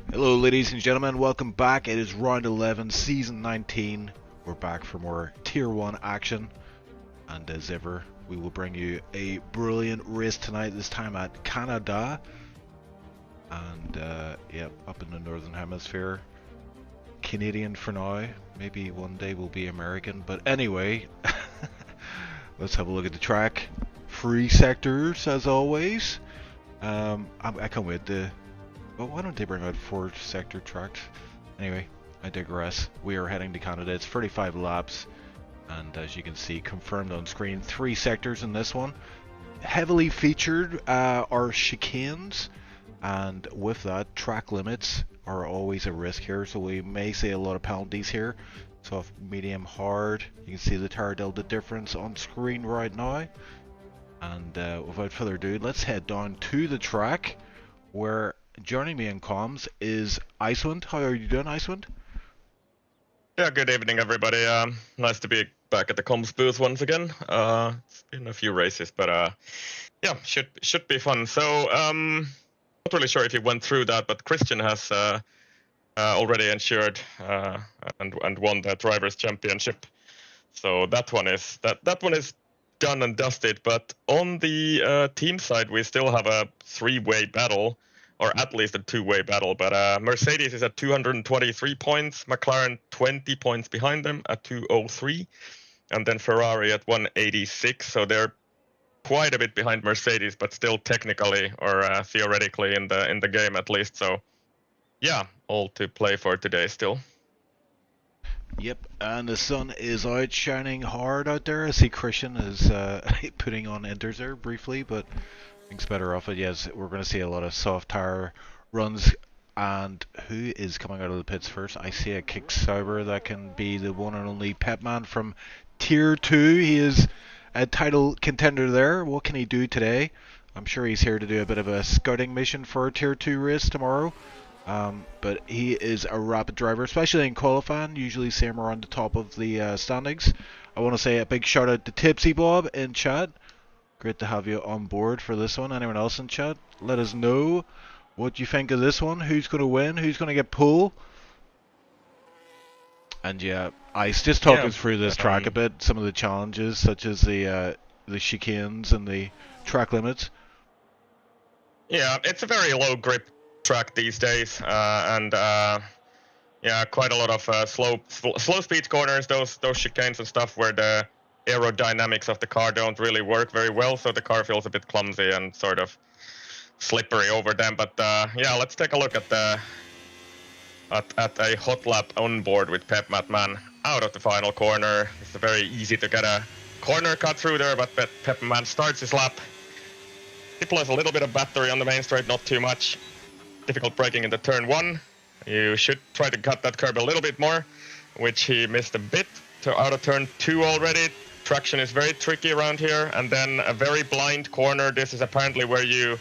Hello ladies and gentlemen, welcome back. It is round 11, season 19. We're back for more tier 1 action, and as ever we will bring you a brilliant race tonight, this time at Canada, and yeah, up in the northern hemisphere. Canadian for now, maybe one day we'll be American, but anyway, let's have a look at the track. Free sectors as always. I can't wait to... Well, why don't they bring out 4 sector tracks? Anyway, I digress. We are heading to Canada. It's 35 laps, and as you can see, confirmed on screen, 3 sectors in this one. Heavily featured are chicanes, and with that, track limits are always a risk here, so we may see a lot of penalties here. Soft, medium, hard. You can see the tire delta difference on screen right now. And without further ado, let's head down to the track, where joining me in comms is Icewind. How are you doing, Icewind? Yeah, good evening, everybody. Nice to be back at the comms booth once again. It's been a few races, but yeah, should be fun. So, not really sure if you went through that, but Christian has already ensured and won the drivers' championship. So that one is done and dusted. But on the team side, we still have a 3-way battle, or at least a 2-way battle. But Mercedes is at 223 points, McLaren 20 points behind them at 203, and then Ferrari at 186. So they're quite a bit behind Mercedes, but still technically or theoretically in the game at least. So yeah, all to play for today still. Yep, and the sun is out, shining hard out there. I see Christian is putting on inters there briefly, but things better off it. Yes, we're going to see a lot of soft tire runs. And who is coming out of the pits first? I see a Kick Sauber. That can be the one and only Pepman from Tier 2. He is a title contender there. What can he do today? I'm sure he's here to do a bit of a scouting mission for a Tier 2 race tomorrow. But he is a rapid driver, especially in qualifying. Usually see him around the top of the standings. I want to say a big shout out to Tipsy Bob in chat. Great to have you on board for this one. Anyone else in chat? Let us know what you think of this one. Who's going to win? Who's going to get pole? And yeah, Ice, just talk us through this track a bit. Some of the challenges, such as the chicanes and the track limits. Yeah, it's a very low grip track these days, and yeah, quite a lot of slow speed corners, those chicanes and stuff where the aerodynamics of the car don't really work very well, so the car feels a bit clumsy and sort of slippery over them. But yeah, let's take a look at the at a hot lap on board with Pepman out of the final corner. It's very easy to get a corner cut through there, but Pepman starts his lap. Deploys a little bit of battery on the main straight, not too much. Difficult braking into turn 1. You should try to cut that curb a little bit more, which he missed a bit. Out of turn 2 already. Traction is very tricky around here, and then a very blind corner. This is apparently where you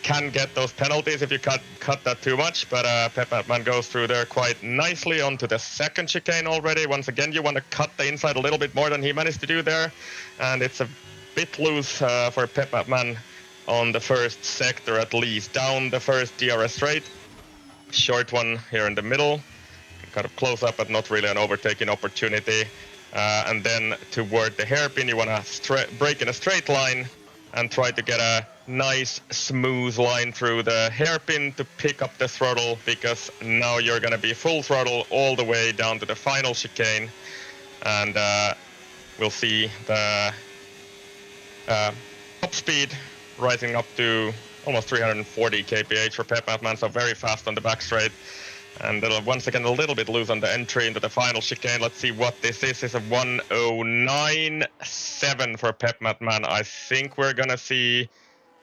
can get those penalties if you cut that too much, but Pepman goes through there quite nicely onto the second chicane already. Once again, you want to cut the inside a little bit more than he managed to do there, and it's a bit loose for Pepman on the first sector at least. Down the first DRS straight, short one here in the middle, kind of close up but not really an overtaking opportunity. And then toward the hairpin, you want to brake in a straight line and try to get a nice smooth line through the hairpin to pick up the throttle, because now you're going to be full throttle all the way down to the final chicane. And we'll see the top speed rising up to almost 340 kph for Pepman, so very fast on the back straight. And once again, a little bit loose on the entry into the final chicane. Let's see what this is. It's a 109.7 for Pepman. I think we're going to see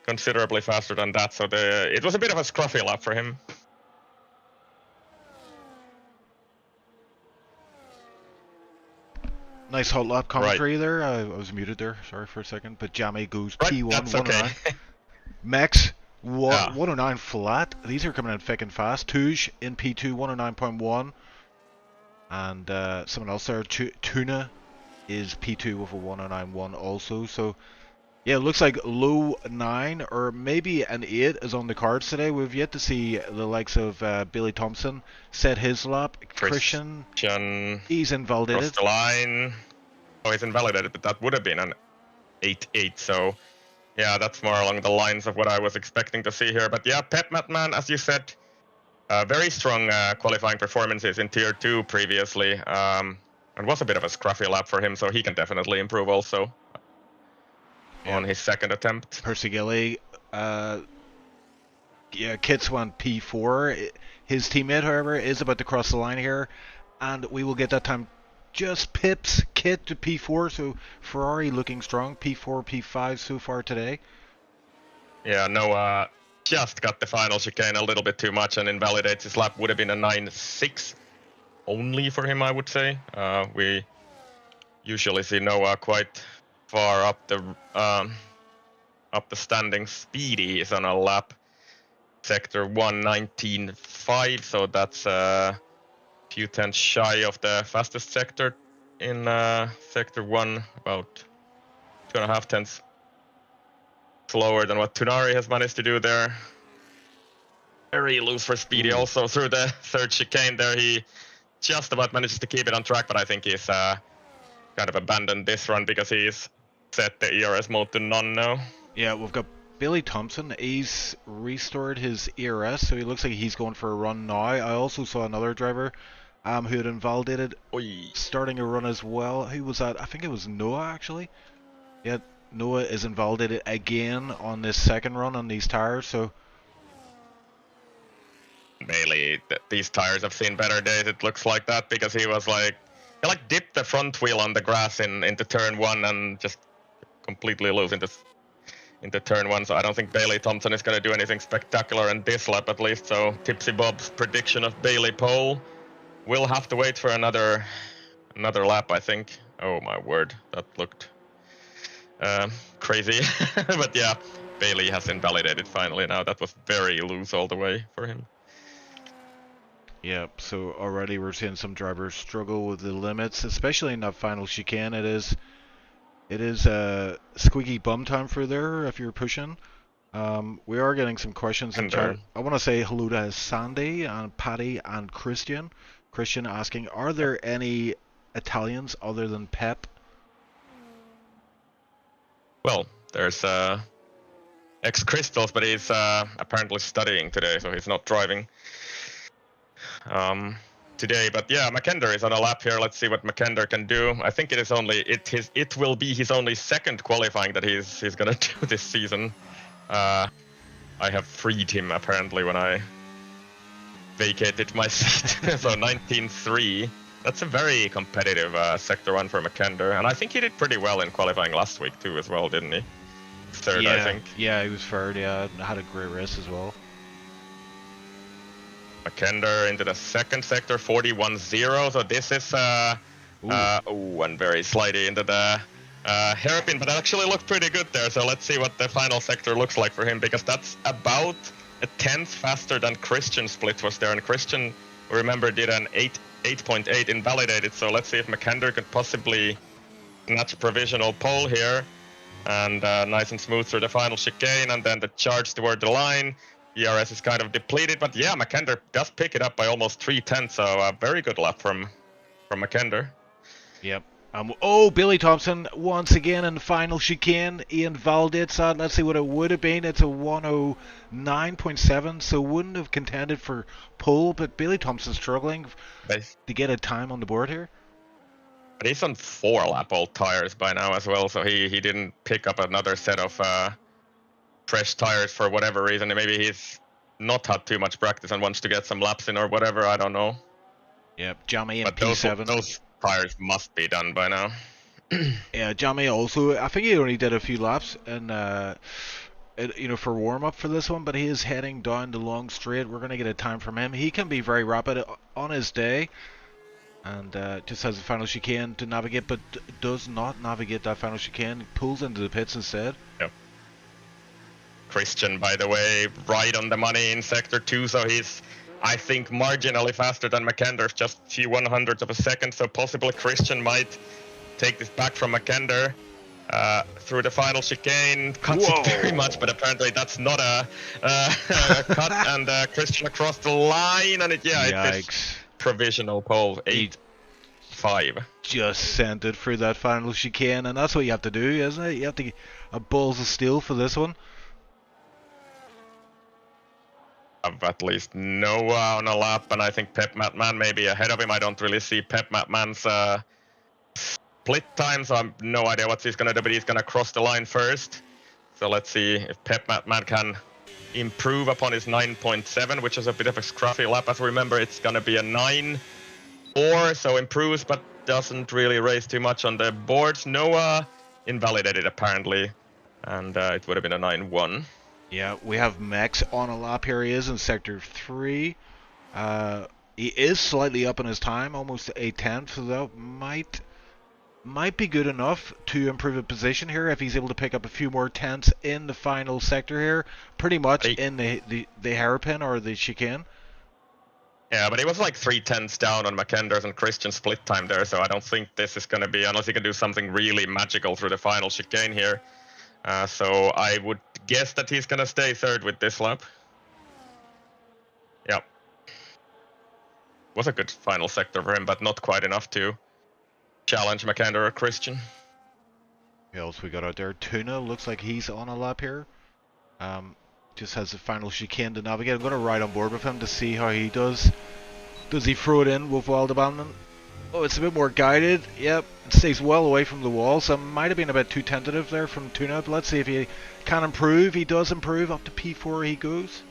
considerably faster than that. So it was a bit of a scruffy lap for him. Nice hot lap commentary there. I was muted there. Sorry for a second. But Jammy goes P1, that's 109. Okay. Max, 109 flat. These are coming in thick and fast. Touge in P2, 109.1. And someone else there, Tuna, is P2 with a 109.1 also. So Yeah, it looks like low 9 or maybe an 8 is on the cards today. We've yet to see the likes of Billy Thompson set his lap. Christian, he's invalidated. Crossed the line. Oh, he's invalidated, but that would have been an 8-8, so yeah, that's more along the lines of what I was expecting to see here. But yeah, Pep Matman, as you said, very strong qualifying performances in Tier 2 previously, and was a bit of a scruffy lap for him, so he can definitely improve also on his second attempt. Persigilli, yeah, Kit's won P4. His teammate, however, is about to cross the line here, and we will get that time just pips Kit to P4, so Ferrari looking strong. P4, P5 so far today. Yeah, Noah just got the final chicane a little bit too much and invalidates his lap. Would have been a 9-6 only for him, I would say. We usually see Noah quite far up the standings. Speedy is on a lap. Sector 1, 19.5, so that's a few tenths shy of the fastest sector in Sector 1, about 2.5 tenths slower than what Tunari has managed to do there. Very loose for Speedy. Also through the third chicane there, he just about manages to keep it on track, but I think he's kind of abandoned this run because he's set the ERS mode to none now. Yeah, we've got Billy Thompson. He's restored his ERS, so he looks like he's going for a run now. I also saw another driver who had invalidated starting a run as well. Who was that? I think it was Noah, actually. Yeah, Noah is invalidated again on this second run on these tires, so... Bailey, these tires have seen better days, it looks like that, because he was like... He dipped the front wheel on the grass into turn 1 and just completely loose into turn 1, so I don't think Bailey Thompson is going to do anything spectacular in this lap at least, so Tipsy Bob's prediction of Bailey pole will have to wait for another lap, I think. Oh my word, that looked crazy. But yeah, Bailey has invalidated finally now. That was very loose all the way for him. Yeah, so already we're seeing some drivers struggle with the limits, especially in that final chicane. It is squeaky bum time for there if you're pushing. We are getting some questions in chat. I want to say hello to Sandy and Patty and Christian. Christian asking, are there any Italians other than Pep? Well, there's ex-Crystals, but he's apparently studying today, so he's not driving today. But yeah, McKender is on a lap here. Let's see what McKender can do. I think it will be his only second qualifying that he's gonna do this season. I have freed him apparently when I vacated my seat. So 19.3. That's a very competitive Sector 1 for McKender, and I think he did pretty well in qualifying last week too as well, didn't he? Third, yeah, I think. Yeah, he was third, yeah. Had a great race as well. McKender into the second sector, 41.0, so this is and very slightly into the hairpin, but it actually looked pretty good there, so let's see what the final sector looks like for him, because that's about a tenth faster than Christian split was there, and Christian, remember, did an 8.8 invalidated, so let's see if McKender could possibly snatch a provisional pole here, and nice and smooth through the final chicane, and then the charge toward the line. ERS is kind of depleted, but yeah, McKender does pick it up by almost 3/10, so a very good lap from McKender. Yep. Billy Thompson once again in the final chicane. He invalidates that. Let's see what it would have been. It's a 109.7, so wouldn't have contended for pole, but Billy Thompson struggling to get a time on the board here. But he's on 4-lap old tires by now as well, so he didn't pick up another set of fresh tires for whatever reason. Maybe he's not had too much practice and wants to get some laps in or whatever, I don't know. Yep, Jamie and P7. Those tires must be done by now. Yeah, Jamie also, I think he only did a few laps and for warm-up for this one, but he is heading down the long straight. We're going to get a time from him. He can be very rapid on his day, and just has a final chicane to navigate, but does not navigate that final chicane. Pulls into the pits instead. Yep. Christian, by the way, right on the money in Sector 2, so he's, I think, marginally faster than McKender, just a few 100ths of a second, so possibly Christian might take this back from McKender. through the final chicane, cuts Whoa. it very much, but apparently that's not a cut, and Christian across the line, and it Yikes. is provisional pole, 8-5. Just sent it through that final chicane, and that's what you have to do, isn't it? You have to get a balls of steel for this one. Have at least Noah on a lap, and I think Pep Matman may be ahead of him. I don't really see Pep Matman's split time, so I have no idea what he's gonna do, but he's gonna cross the line first. So let's see if Pep Matman can improve upon his 9.7, which is a bit of a scruffy lap. As remember, it's gonna be a 9-4, so improves, but doesn't really raise too much on the boards. Noah invalidated apparently, and it would have been a 9-1. Yeah, we have Mex on a lap. Here he is in sector 3. He is slightly up in his time, almost a tenth, so that might be good enough to improve a position here if he's able to pick up a few more tenths in the final sector here, pretty much in the hairpin or the chicane. Yeah, but he was like 3 tenths down on McKender's and Christian's split time there, so I don't think this is going to be, unless he can do something really magical through the final chicane here. So I would guess that he's going to stay third with this lap. Yep. Was a good final sector for him, but not quite enough to challenge McKender or Christian. Who else we got out there? Tuna looks like he's on a lap here. Just has the final chicane to navigate. I'm going to ride on board with him to see how he does. Does he throw it in with wild abandonment? Oh, it's a bit more guided. Yep, it stays well away from the wall, so might have been a bit too tentative there from Tuna. But let's see if he can improve. He does improve. Up to P4 he goes.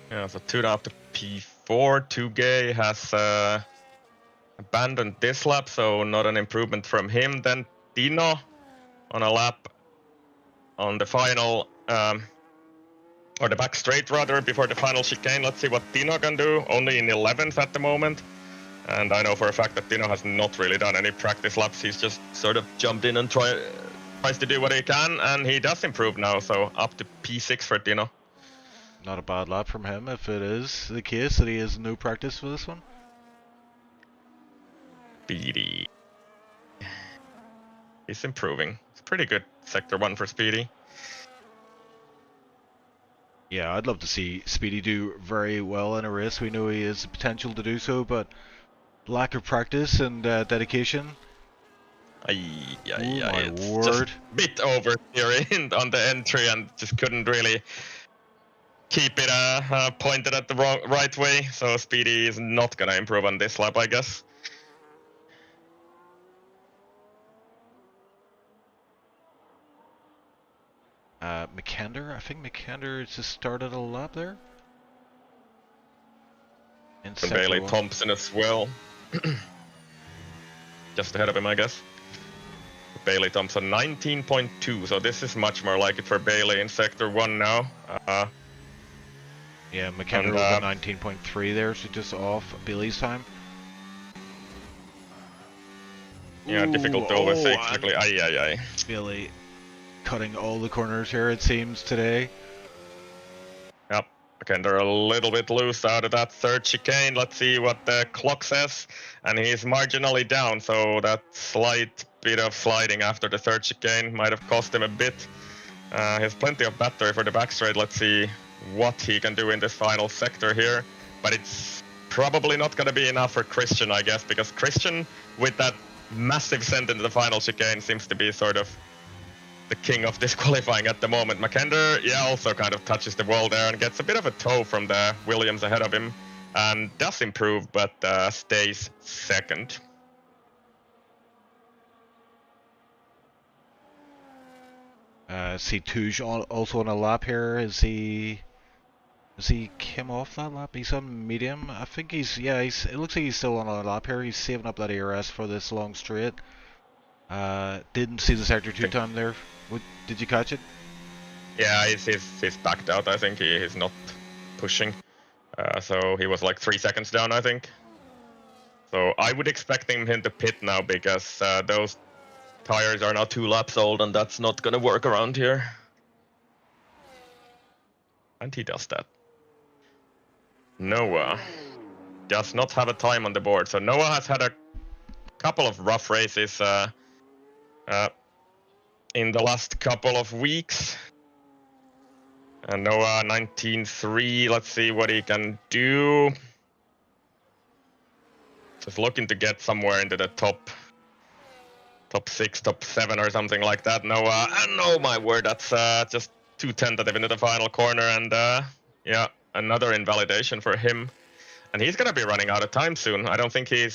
Yeah, so Tuna up to P4. Tugay has abandoned this lap, so not an improvement from him. Then Dino on a lap on the final, or the back straight rather, before the final chicane. Let's see what Dino can do. Only in 11th at the moment. And I know for a fact that Dino has not really done any practice laps. He's just sort of jumped in and tries to do what he can, and he does improve now, so up to P6 for Dino. Not a bad lap from him if it is the case that he has no practice for this one. Speedy. He's improving. It's pretty good Sector 1 for Speedy. Yeah, I'd love to see Speedy do very well in a race. We know he has the potential to do so, but lack of practice and dedication. It's word. just a bit over here on the entry and just couldn't really keep it pointed at the right way. So Speedy is not going to improve on this lap, I guess. McKender, I think McKender just started a lap there. And Bailey Thompson as well. Just ahead of him, I guess. Bailey Thompson 19.2, so this is much more like it for Bailey in Sector 1 now. Yeah, McKender was at 19.3 there, so just off Bailey's time. Yeah, difficult to always say exactly. Bailey cutting all the corners here, it seems, today. Yep, McKender a little bit loose out of that third chicane. Let's see what the clock says. And he's marginally down, so that slight bit of sliding after the third chicane might have cost him a bit. He has plenty of battery for the back straight. Let's see what he can do in this final sector here. But it's probably not going to be enough for Christian, I guess, because Christian, with that massive send into the final chicane, seems to be sort of the king of disqualifying at the moment. McKender, yeah, also kind of touches the wall there and gets a bit of a tow from the Williams ahead of him and does improve, but stays second. See Touge also on a lap here. Has he came off that lap? He's on medium. I think he's it looks like he's still on a lap here. He's saving up that ARS for this long straight. Didn't see the Sector 2 time there. Did you catch it? Yeah, he's backed out. I think he's not pushing. So he was like 3 seconds down, I think. So I would expect him to pit now because those tires are now 2 laps old and that's not gonna work around here. And he does that. Noah does not have a time on the board. So Noah has had a couple of rough races in the last couple of weeks. And Noah 19.3, let's see what he can do. Just looking to get somewhere into the top 6, top 7 or something like that. Noah, and oh my word, that's just too tentative into the final corner, and yeah, another invalidation for him. And he's gonna be running out of time soon. I don't think he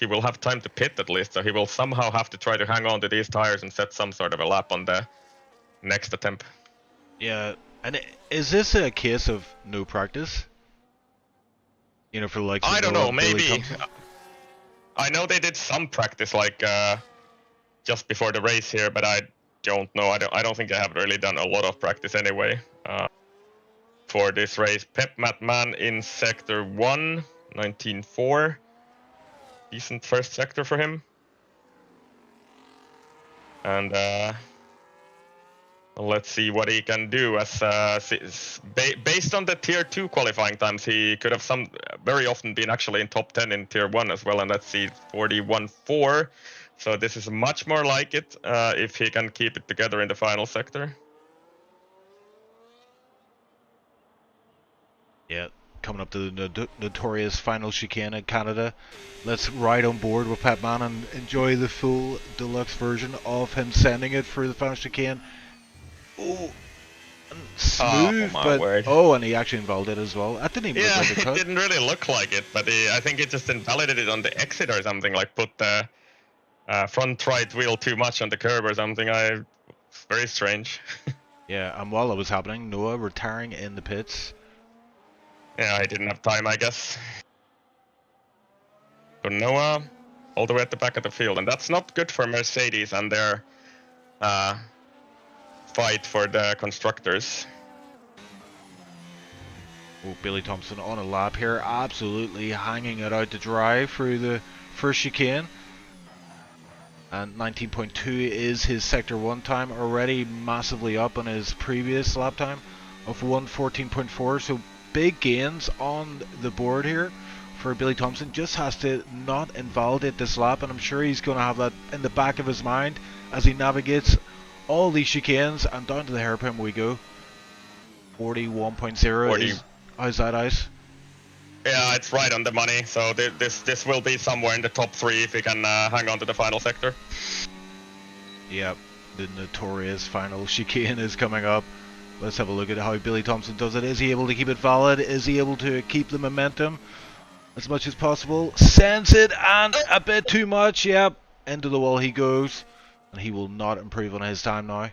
will have time to pit at least, so he will somehow have to try to hang on to these tires and set some sort of a lap on the next attempt. Yeah, and is this a case of no practice? You know, for like I don't know, maybe. I know they did some practice like just before the race here, but I don't know. I don't think they have really done a lot of practice anyway for this race. Pep Matman in sector 1, 19.4. Decent first sector for him. And let's see what he can do. As based on the tier 2 qualifying times, he could have very often been actually in top 10 in tier 1 as well. And let's see, 41.4. So this is much more like it if he can keep it together in the final sector. Yeah, coming up to the notorious final chicane in Canada. Let's ride on board with Pat Man and enjoy the full deluxe version of him sending it for the final chicane. Oh, smooth, oh, but word. Oh, and he actually invalidated as well. That didn't even look like a cut. It didn't really look like it, but I think it just invalidated on the exit or something, like put the front right wheel too much on the curb or something. It's very strange. Yeah, and while that was happening, Noah retiring in the pits. Yeah, he didn't have time, I guess. So Noah, all the way at the back of the field, and that's not good for Mercedes and their fight for the constructors. Oh, Billy Thompson on a lap here, absolutely hanging it out to dry through the first chicane. And 19.2 is his sector 1 time, already massively up on his previous lap time of 1:14.4. So big gains on the board here for Billy Thompson. Just has to not invalidate this lap, and I'm sure he's going to have that in the back of his mind as he navigates all these chicanes. And down to the hairpin we go. 41.0 how's that, Ice? Yeah, it's right on the money. So this will be somewhere in the top 3 if he can hang on to the final sector. Yep, the notorious final chicane is coming up. Let's have a look at how Billy Thompson does it. Is he able to keep it valid? Is he able to keep the momentum as much as possible? Sends it, and a bit too much. Yep, into the wall he goes, and he will not improve on his time now.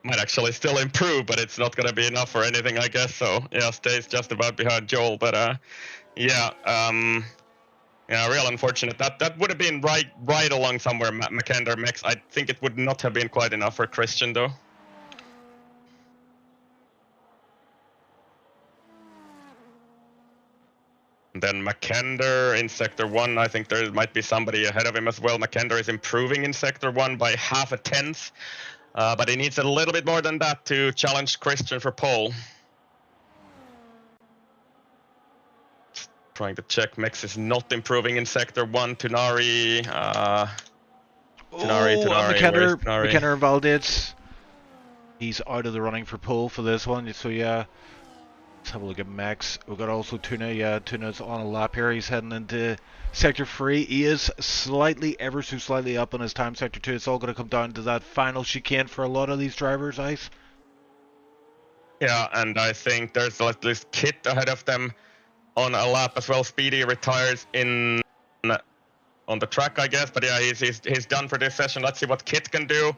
Might actually still improve, but it's not going to be enough for anything, I guess. So yeah, stays just about behind Joel. But yeah, real unfortunate. That would have been right along somewhere. McKender Max. I think it would not have been quite enough for Christian though. Then McKender in sector 1, I think there might be somebody ahead of him as well. McKender is improving in sector 1 by 0.5 tenth, but he needs a little bit more than that to challenge Christian for pole. Trying to check, Mex is not improving in sector 1. Tunari, McKenna invalidates. He's out of the running for pole for this one, so yeah. Let's have a look at Max. We've got also Tuna. Yeah, Tuna's on a lap here. He's heading into sector 3. He is ever so slightly up on his time. Sector 2. It's all going to come down to that final chicane for a lot of these drivers, Ice. Yeah, and I think there's at least Kit ahead of them on a lap as well. Speedy retires on the track, I guess, but yeah, he's done for this session. Let's see what Kit can do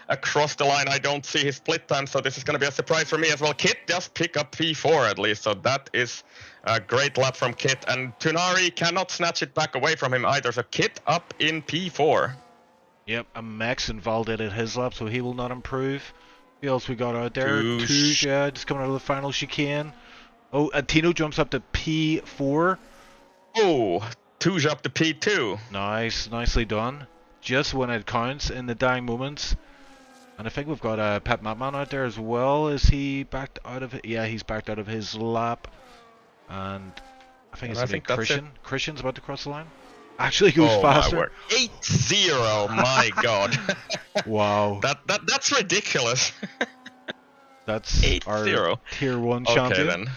across the line. I don't see his split time, so this is going to be a surprise for me as well. Kit does pick up P4 at least, so that is a great lap from Kit, and Tunari cannot snatch it back away from him either, so Kit up in P4. Yep, and Max invalidated his lap, so he will not improve. Who else we got out there? Touche, yeah, just coming out of the final chicane. Oh, and Tino jumps up to P4. Oh, Touche up to P2. Nice, nicely done. Just when it counts in the dying moments. And I think we've got Pep Matman out there as well. Is he backed out of it? Yeah, he's backed out of his lap. And I think it's Christian. Christian's about to cross the line. actually goes faster. My word. 8-0, my god. Wow. That's ridiculous. That's 8-0. our tier 1 champion. Okay then.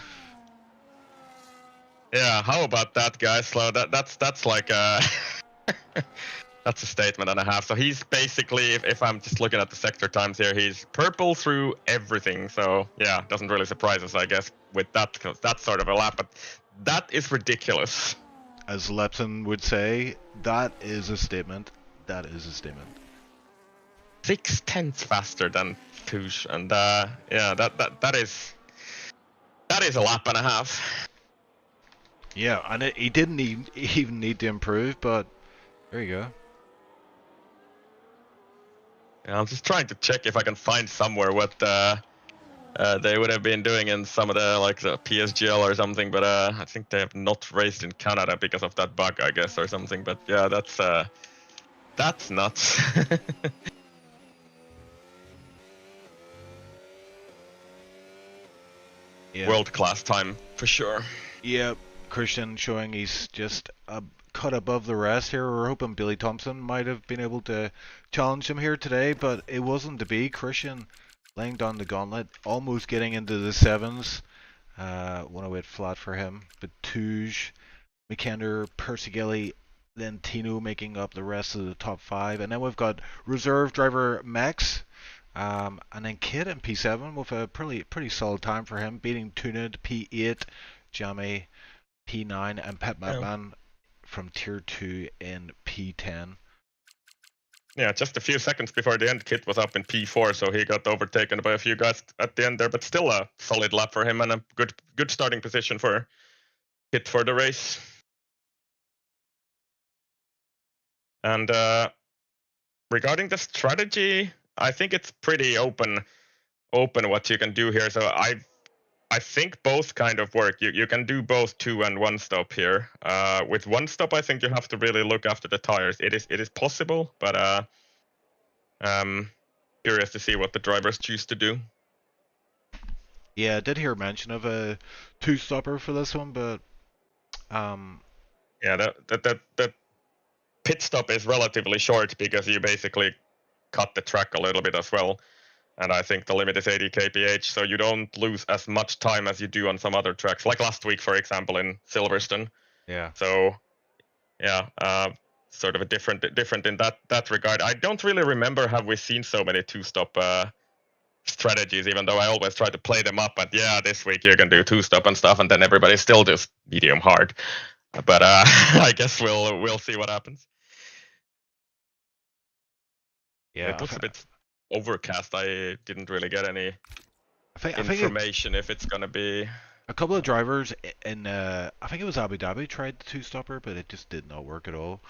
Yeah, how about that, guys? So that's like a that's a statement and a half. So he's basically, if I'm just looking at the sector times here, he's purple through everything. So yeah, doesn't really surprise us, I guess, with that, because that's sort of a lap. But that is ridiculous. As Lepson would say, that is a statement. That is a statement. 6/10 faster than Touche, and yeah, that is a lap and a half. Yeah, and he didn't even need to improve, but there you go. Yeah, I'm just trying to check if I can find somewhere what they would have been doing in some of the, like, the PSGL or something, but I think they have not raced in Canada because of that bug, I guess, or something. But yeah, that's nuts. Yeah. World-class time for sure. Yeah, Christian showing he's just a cut above the rest here. We're hoping Billy Thompson might have been able to challenge him here today, but it wasn't to be. Christian laying down the gauntlet, almost getting into the 7s. 108 flat for him. But Touge, McKenner, Persigilli, then Tino making up the rest of the top 5. And then we've got reserve driver Max. And then Kid in P7 with a pretty solid time for him, beating Tunid P8, Jamie P9, and Pep Madman from tier 2 in P10. Yeah, just a few seconds before the end, Kit was up in P4, so he got overtaken by a few guys at the end there, but still a solid lap for him and a good starting position for Kit for the race. And regarding the strategy, I think it's pretty open what you can do here. So I think both kind of work. You can do both 2 and 1 stop here. With 1 stop, I think you have to really look after the tires. It is possible, but curious to see what the drivers choose to do. Yeah, I did hear mention of a 2-stopper for this one, but yeah, the pit stop is relatively short because you basically cut the track a little bit as well. And I think the limit is 80 kph, so you don't lose as much time as you do on some other tracks, like last week, for example, in Silverstone. Yeah. So, yeah, sort of a different in that regard. I don't really remember have we seen so many 2-stop strategies, even though I always try to play them up. But yeah, this week you can do 2-stop and stuff, and then everybody still does medium hard. But I guess we'll see what happens. Yeah, it looks a bit overcast. I didn't really get any information if it's gonna be. A couple of drivers in I think it was Abu Dhabi tried the 2-stopper, but it just did not work at all.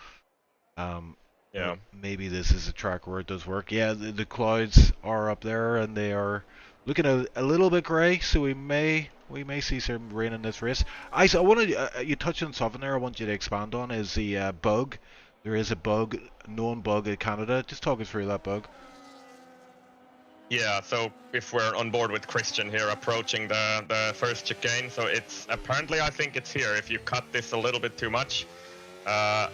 Yeah, maybe this is a track where it does work. Yeah, the clouds are up there and they are looking a little bit grey, so we may see some rain in this race. I wanted you touched on something there. I want you to expand on is the bug. There is a bug, known bug in Canada. Just talk us through that bug. Yeah, so if we're on board with Christian here, approaching the first chicane, so it's apparently, I think it's here. If you cut this a little bit too much, I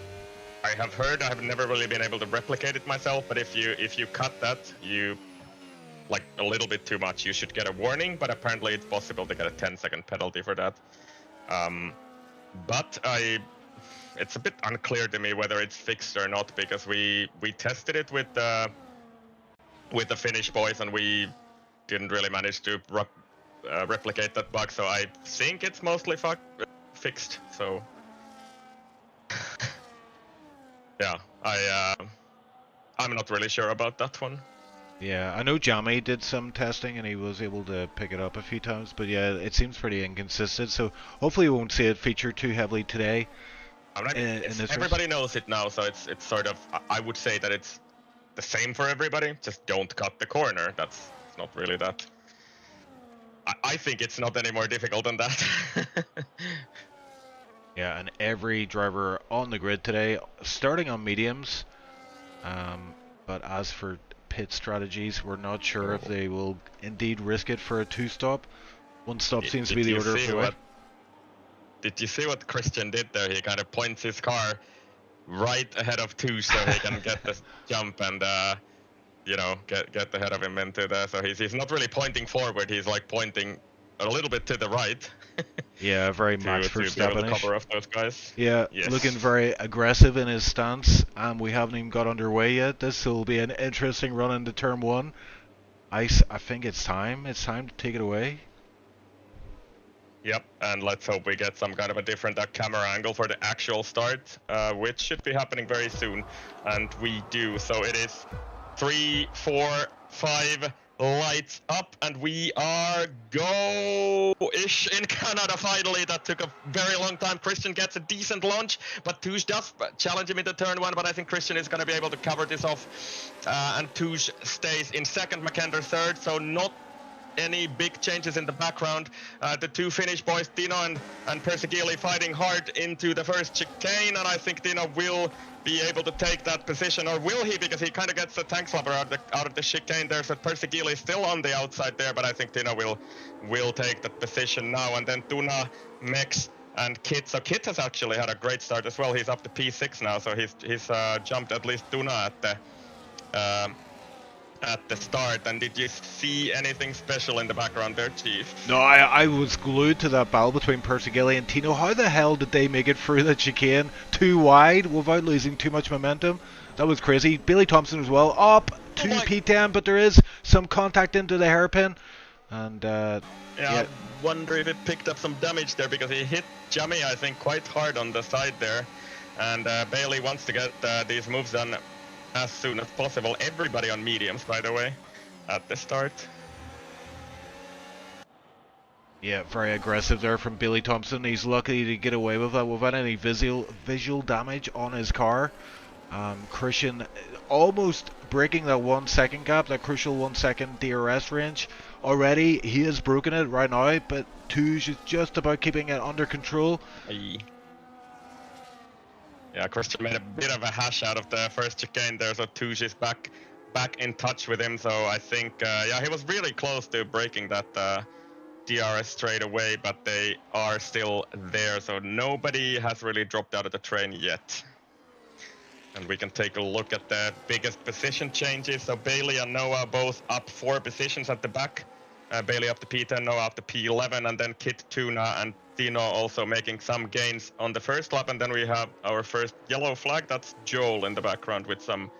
have heard, I have never really been able to replicate it myself, but if you cut that, you like a little bit too much, you should get a warning. But apparently, it's possible to get a 10-second penalty for that. But it's a bit unclear to me whether it's fixed or not, because we tested it with the Finnish boys, and we didn't really manage to replicate that bug. So I think it's mostly fixed. So yeah, I'm not really sure about that one. Yeah, I know Jamie did some testing and he was able to pick it up a few times, but yeah, it seems pretty inconsistent. So hopefully we won't see it feature too heavily today. Everybody knows it now, so it's sort of, I would say that it's the same for everybody. Just don't cut the corner. It's not really that. I think it's not any more difficult than that. Yeah, and every driver on the grid today, starting on mediums, but as for pit strategies, we're not sure if they will indeed risk it for a 2-stop. 1-stop seems to be the order for it. Did you see what Christian did there? He kind of points his car right ahead of Touche so he can get the jump and you know, get ahead of him into there. So he's not really pointing forward. He's like pointing a little bit to the right. Yeah, very Max to be able to Verstappen-ish. cover off those guys. Yeah, Yes. looking very aggressive in his stance, and we haven't even got underway yet. This will be an interesting run into turn one. I think it's time. It's time to take it away. Yep, and let's hope we get some kind of a different camera angle for the actual start, which should be happening very soon, and we do. So it is 3, 4, 5 lights up, and we are go-ish in Canada finally. That took a very long time. Christian gets a decent launch, but Touche does challenge him into turn one, but I think Christian is going to be able to cover this off, and Touche stays in second, McKender third, so not any big changes in the background. The two Finnish boys, Dino and Persigili, fighting hard into the first chicane, and I think Dino will be able to take that position, or will he? Because he kind of gets the tank slapper out of the chicane there, so Persigili is still on the outside there, but I think Dino will take that position now. And then Tuna, Mex, and Kit. So Kit has actually had a great start as well. He's up to P6 now, so he's jumped at least Tuna at the start. And did you see anything special in the background there, Chief? No, I was glued to that battle between Persigili and Tino. How the hell did they make it through the chicane too wide without losing too much momentum? That was crazy. Bailey Thompson as well, up to P10, but there is some contact into the hairpin. And yeah, I wonder if it picked up some damage there, because he hit Jamie, I think, quite hard on the side there. And Bailey wants to get these moves done as soon as possible. Everybody on mediums, by the way, at the start. Yeah, very aggressive there from Bailey Thompson. He's lucky to get away with that without any visual damage on his car. Christian almost breaking that 1 second gap, that crucial 1 second DRS range. Already he has broken it right now, but Touche is just about keeping it under control. Yeah, Christian made a bit of a hash out of the first chicane there, so Touche is back in touch with him. So I think, yeah, he was really close to breaking that DRS straight away, but they are still there. So nobody has really dropped out of the train yet. And we can take a look at the biggest position changes. So Bailey and Noah both up 4 positions at the back. Bailey up to P10, Noah up to P11, and then Kit, Tuna, and Dino also making some gains on the first lap. And then we have our first yellow flag. That's Joel in the background with some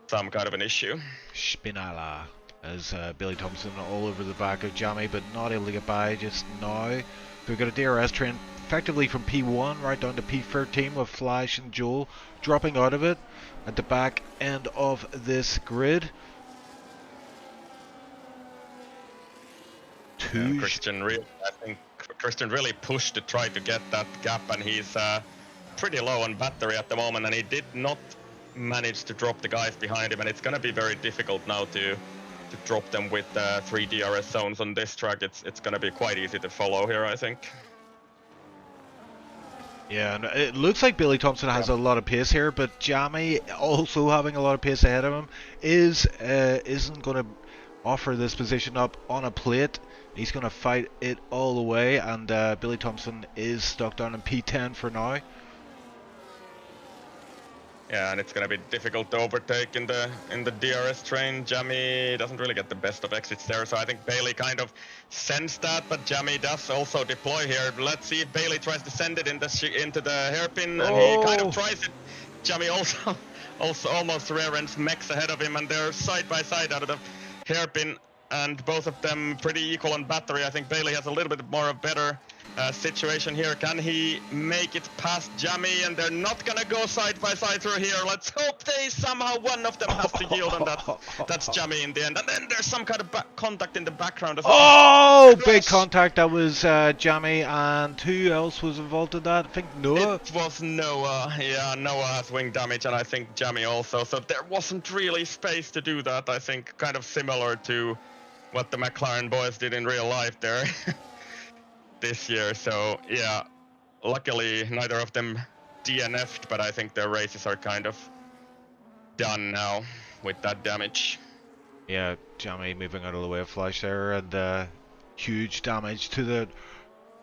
kind of an issue. Spinala as Bailey Thompson all over the back of Jamie, but not able to get by just now. We've got a DRS train effectively from P1 right down to P13 with Flash and Joel dropping out of it at the back end of this grid. I think Christian really pushed to try to get that gap, and he's pretty low on battery at the moment, and he did not manage to drop the guys behind him, and it's going to be very difficult now to drop them with 3 DRS zones on this track. It's going to be quite easy to follow here, I think. Yeah, and it looks like Bailey Thompson has a lot of pace here, but Jamie, also having a lot of pace ahead of him, isn't going to offer this position up on a plate. He's going to fight it all the way, and Bailey Thompson is stuck down in P10 for now. Yeah, and it's going to be difficult to overtake in the DRS train. Jamie doesn't really get the best of exits there, so I think Bailey kind of sensed that, but Jamie does also deploy here. Let's see if Bailey tries to send it into the hairpin, and he kind of tries it. Jamie also almost rear ends Mex ahead of him, and they're side by side out of the hairpin, and both of them pretty equal on battery. I think Bailey has a little bit more of better situation here. Can he make it past Jamie? And they're not gonna go side by side through here. Let's hope they somehow one of them has to yield, and that's Jamie in the end. And then there's some kind of contact in the background as well. Oh, big contact. That was Jamie, and who else was involved in that? I think Noah. It was Noah. Yeah, Noah has wing damage, and I think Jamie also. So there wasn't really space to do that. I think kind of similar to what the McLaren boys did in real life there. This year. So yeah, luckily neither of them DNF'd, but I think their races are kind of done now with that damage. Yeah, Jamie moving out of the way of Flash there, and huge damage to the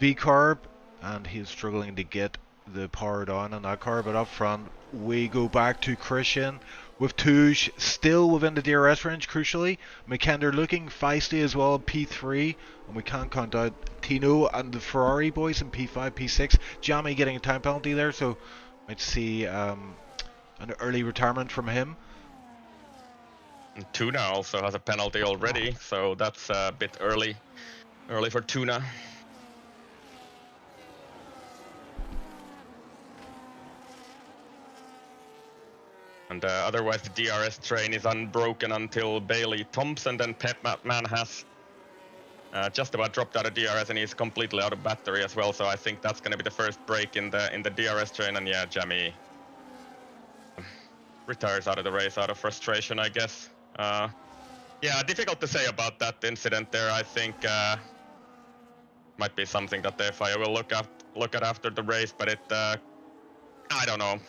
V-carb, and he's struggling to get the power down on that car, but up front we go back to Christian with Touge still within the DRS range, crucially. McKender looking feisty as well, P3, and we can't count out Tino and the Ferrari boys in P5, P6. Jamie getting a time penalty there, so might see an early retirement from him. Tuna also has a penalty already, so that's a bit early for Tuna. And otherwise the DRS train is unbroken until Bailey Thompson. Then Pep Man has just about dropped out of DRS and he's completely out of battery as well. So I think that's going to be the first break in the DRS train. And yeah, Jamie retires out of the race out of frustration, I guess. Yeah, difficult to say about that incident there. I think might be something that the FIA will look at after the race, but it I don't know.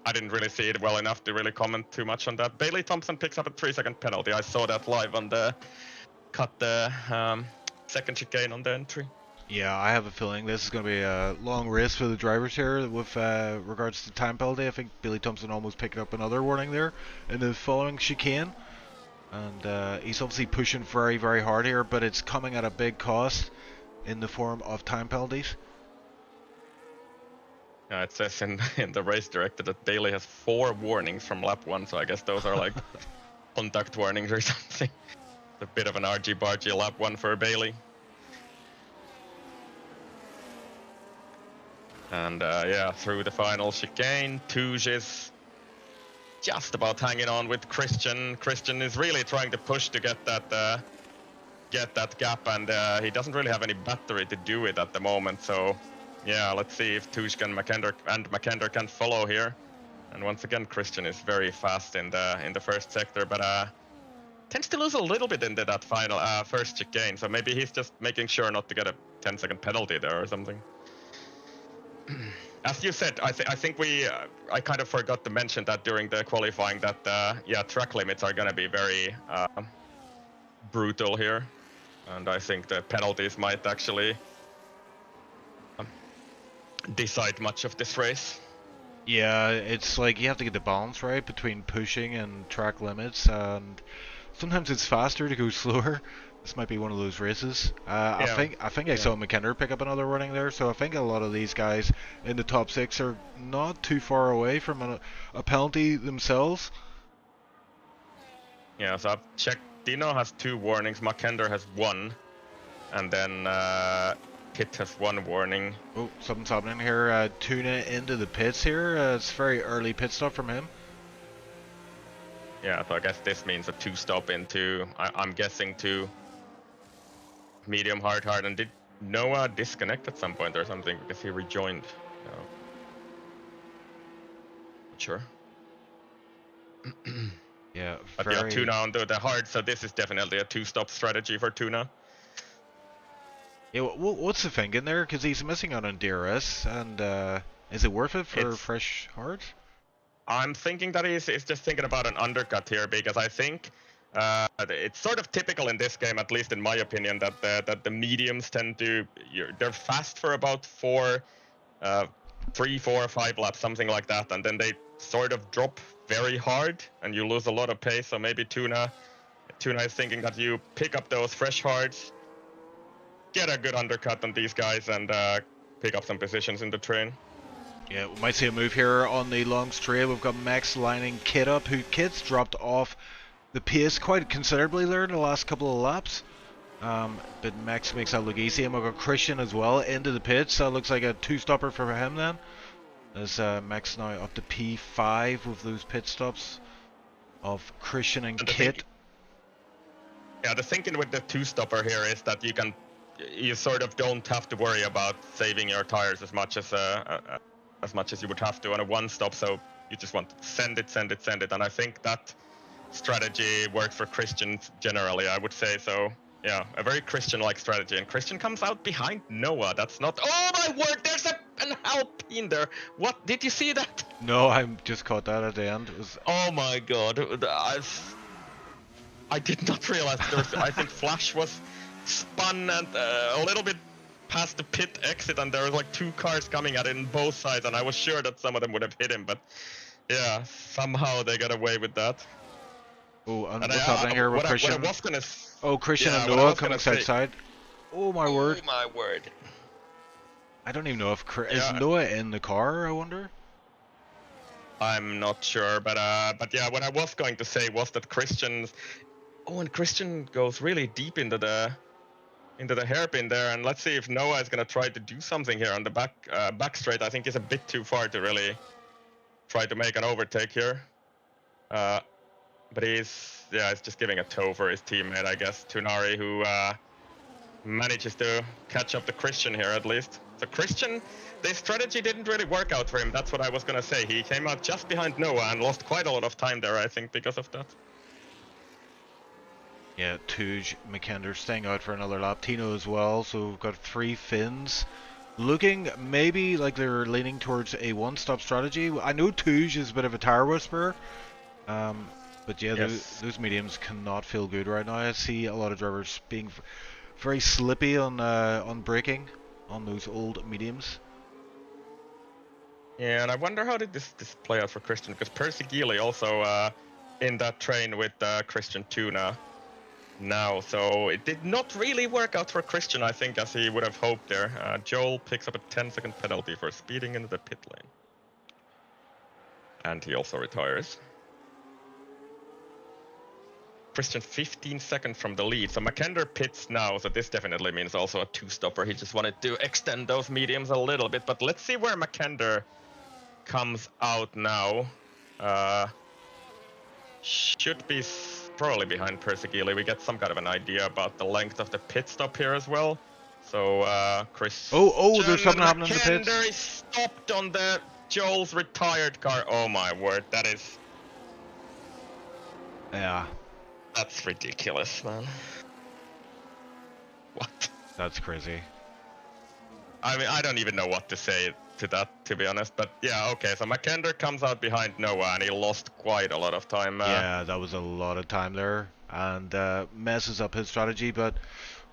I didn't really see it well enough to really comment too much on that. Bailey Thompson picks up a 3-second penalty. I saw that live on the second chicane on the entry. Yeah, I have a feeling this is going to be a long race for the drivers here with regards to time penalty. I think Bailey Thompson almost picked up another warning there in the following chicane. And he's obviously pushing very, very hard here, but it's coming at a big cost in the form of time penalties. It says in the race director that Bailey has 4 warnings from lap 1, so I guess those are like contact warnings or something. A bit of an argy-bargy lap 1 for Bailey. And yeah, through the final chicane, Touge is just about hanging on with Christian. Christian is really trying to push to get that gap, and he doesn't really have any battery to do it at the moment, so yeah, let's see if Touge and McKender can follow here. And once again, Christian is very fast in the first sector, but tends to lose a little bit into that final first chicane. So maybe he's just making sure not to get a 10-second penalty there or something. As you said, I think I kind of forgot to mention that during the qualifying that yeah, track limits are going to be very brutal here, and I think the penalties might actually decide much of this race. Yeah, it's like you have to get the balance right between pushing and track limits, and sometimes it's faster to go slower. This might be one of those races. Yeah. I think I saw McKender pick up another warning there, so I think a lot of these guys in the top 6 are not too far away from a penalty themselves. Yeah, so I've checked. Dino has 2 warnings, McKender has 1, and then Pitt has 1 warning. Oh, something's happening here. Tuna into the pits here. It's very early pit stop from him. Yeah, so I guess this means a 2-stop into, I'm guessing, to medium hard, and did Noah disconnect at some point or something because he rejoined? No. Not sure. Yeah, but yeah, Tuna onto the hard, so this is definitely a 2-stop strategy for Tuna. Yeah, what's the thinking there? Because he's missing out on DRS, and is it worth it for fresh hard? I'm thinking that he's just thinking about an undercut here, because I think it's sort of typical in this game, at least in my opinion, that the mediums tend to, they're fast for about 3, 4, 5 laps, something like that, and then they sort of drop very hard, and you lose a lot of pace. So maybe Tuna is thinking that you pick up those fresh hards, get a good undercut on these guys, and pick up some positions in the train. Yeah, we might see a move here on the long straight. We've got Max lining Kit up, who Kit's dropped off the pace quite considerably there in the last couple of laps. But Max makes that look easy, and we've got Christian as well into the pits. So it looks like a 2-stopper for him then. As Max now up to P5 with those pit stops of Christian and Kit. Yeah, the thinking with the 2-stopper here is that you sort of don't have to worry about saving your tires as much as you would have to on a 1-stop. So you just want to send it, and I think that strategy works for Christian generally, I would say. So yeah, a very Christian-like strategy, and Christian comes out behind Noah. That's not, oh my word, there's an Alpine there. What, did you see that? No, I just caught that at the end. It was... Oh my god, I did not realize there was, I think Flash was spun and a little bit past the pit exit, and there was like 2 cars coming at it on both sides, and I was sure that some of them would have hit him, but yeah, somehow they got away with that. Oh, and what's happening here with Christian? What I was gonna, Christian and what I Noah was coming gonna say- outside. Oh my word! Oh my word! I don't even know if is Noah in the car. I wonder. I'm not sure, but yeah, what I was going to say was that Christian goes really deep into the hairpin there, and let's see if Noah is gonna try to do something here on the back straight. I think he's a bit too far to really try to make an overtake here. But he's just giving a toe for his teammate, I guess, Tunari, who manages to catch up to Christian here at least. So Christian, the strategy didn't really work out for him. That's what I was gonna say. He came out just behind Noah and lost quite a lot of time there, I think, because of that. Yeah, Tuj, McKender staying out for another lap. Tino as well, so we've got 3 Finns. Looking maybe like they're leaning towards a one-stop strategy. I know Tuj is a bit of a tire whisperer, but yeah, Yes. those mediums cannot feel good right now. I see a lot of drivers being very slippy on braking on those old mediums. Yeah, and I wonder how did this play out for Christian, because Percy Geely also in that train with Christian Tuna now, so it did not really work out for Christian, I think, as he would have hoped there. Joel picks up a 10-second penalty for speeding into the pit lane. And he also retires. Christian 15 seconds from the lead, so McKender pits now, so this definitely means also a 2-stopper. He just wanted to extend those mediums a little bit, but let's see where McKender comes out now. Should be probably behind Percy Geely. We get some kind of an idea about the length of the pit stop here as well. So Chris. Oh, there's something happening in the pits. McKender is stopped on the Joel's retired car. Oh my word, that is. Yeah. That's ridiculous, man. What? That's crazy. I mean, I don't even know what to say to that, to be honest. But yeah, okay. So McKender comes out behind Noah, and he lost quite a lot of time. Yeah, that was a lot of time there, and messes up his strategy. But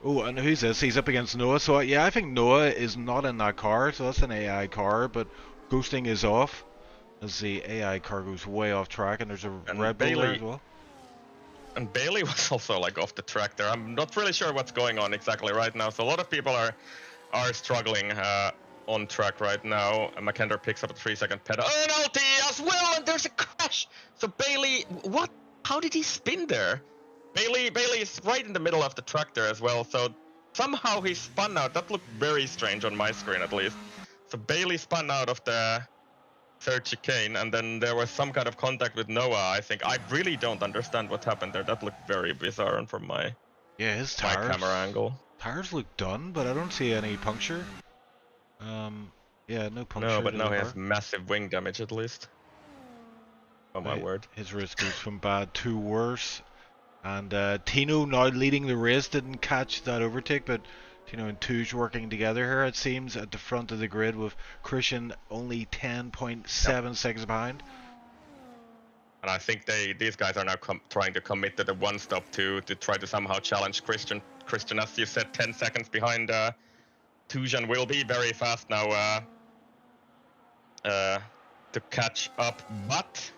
oh, and who's this? He's up against Noah. So yeah, I think Noah is not in that car. So that's an AI car, but ghosting is off as the AI car goes way off track, and there's a Red Bull there as well. And Bailey was also like off the track there. I'm not really sure what's going on exactly right now. So a lot of people are struggling on track right now. McKender picks up a 3-second penalty as well, and there's a crash. So Bailey, what? How did he spin there? Bailey is right in the middle of the track there as well. So somehow he spun out. That looked very strange on my screen at least. So Bailey spun out of the third chicane, and then there was some kind of contact with Noah, I think. I really don't understand what happened there. That looked very bizarre from my his tires, my camera angle. Tires look done, but I don't see any puncture. Yeah, no puncture. No, but now he has massive wing damage at least. Oh my word. His race goes from bad to worse. And Tino now leading the race, didn't catch that overtake, but Tino and Tuj working together here, it seems, at the front of the grid, with Christian only 10.7 seconds behind. And I think these guys are now trying to commit to the one stop to try to somehow challenge Christian. Christian, as you said, 10 seconds behind Tujan, will be very fast now to catch up, but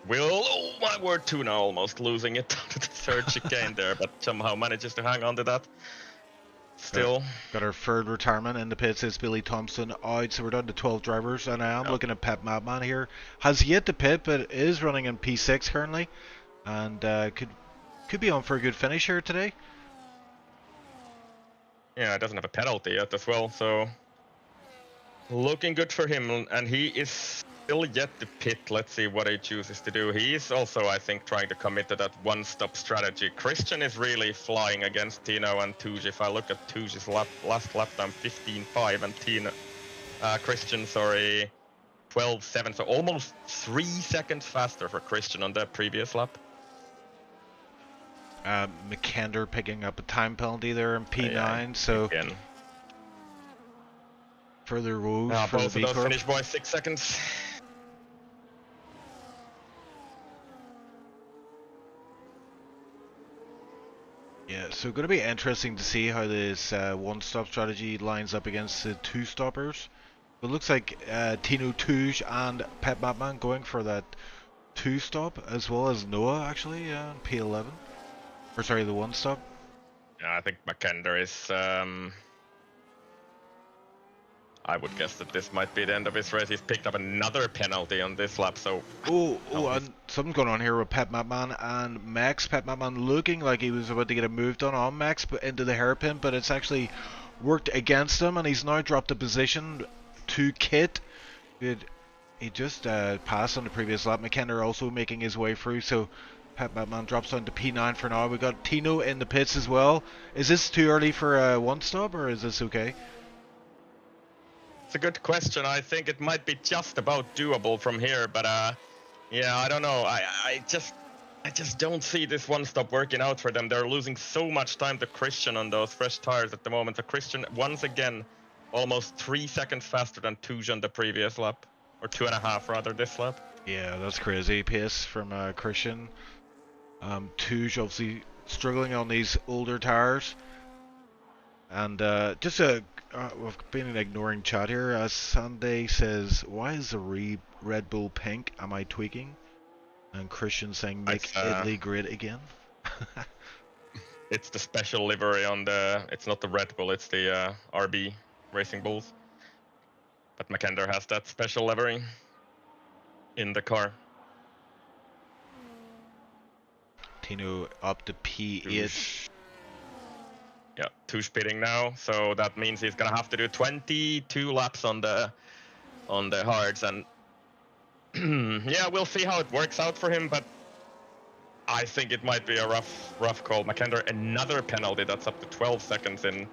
oh my word, Tuna almost losing it to the third chicane there, but somehow manages to hang on to that. Still. Got our third retirement in the pits. It's Billy Thompson out, so we're down to 12 drivers, and I am looking at Pep Madman here. Has yet to pit, but is running in P6 currently, and could be on for a good finish here today. Yeah, it doesn't have a penalty yet as well, so looking good for him, and he is still yet to pit. Let's see what he chooses to do. He is also, I think, trying to commit to that one-stop strategy. Christian is really flying against Tino and Tuj. If I look at Tuj's last lap time, 15.5, and Christian, 12.7, so almost 3 seconds faster for Christian on that previous lap. McKender picking up a time penalty there in P9, so again. Further woes for both the of those finish by 6 seconds. Yeah, so going to be interesting to see how this one-stop strategy lines up against the two-stoppers. It looks like Tino Touge and Pep Mapman going for that two-stop, as well as Noah actually on P11. Or sorry, the one-stop. Yeah, I think McKender is. I would guess that this might be the end of his race. He's picked up another penalty on this lap, so. Oh, and something's going on here with Pep Mapman and Max. Pep Mapman looking like he was about to get a move done on Max, but into the hairpin, but it's actually worked against him, and he's now dropped a position to Kit. He just passed on the previous lap. McKenna also making his way through, so Pep Mapman drops down to P9 for now. We got Tino in the pits as well. Is this too early for a one stop, or is this okay? It's a good question. I think it might be just about doable from here, but yeah, I don't know. I just don't see this one stop working out for them. They're losing so much time to Christian on those fresh tires at the moment. So Christian, once again, almost 3 seconds faster than Touge on the previous lap, or 2.5 rather this lap. Yeah, that's crazy pace from Christian. Touge obviously struggling on these older tires. And just we've been ignoring chat here. Sunday says, "Why is the Red Bull pink? Am I tweaking?" And Christian saying, "Make Italy great again." It's the special livery on the. It's not the Red Bull. It's the RB Racing Bulls. But McKender has that special livery in the car. Tino up to P8. Yeah, Touge pitting now, so that means he's gonna have to do 22 laps on the hards, and yeah, we'll see how it works out for him. But I think it might be a rough call. McKender, another penalty. That's up to 12 seconds in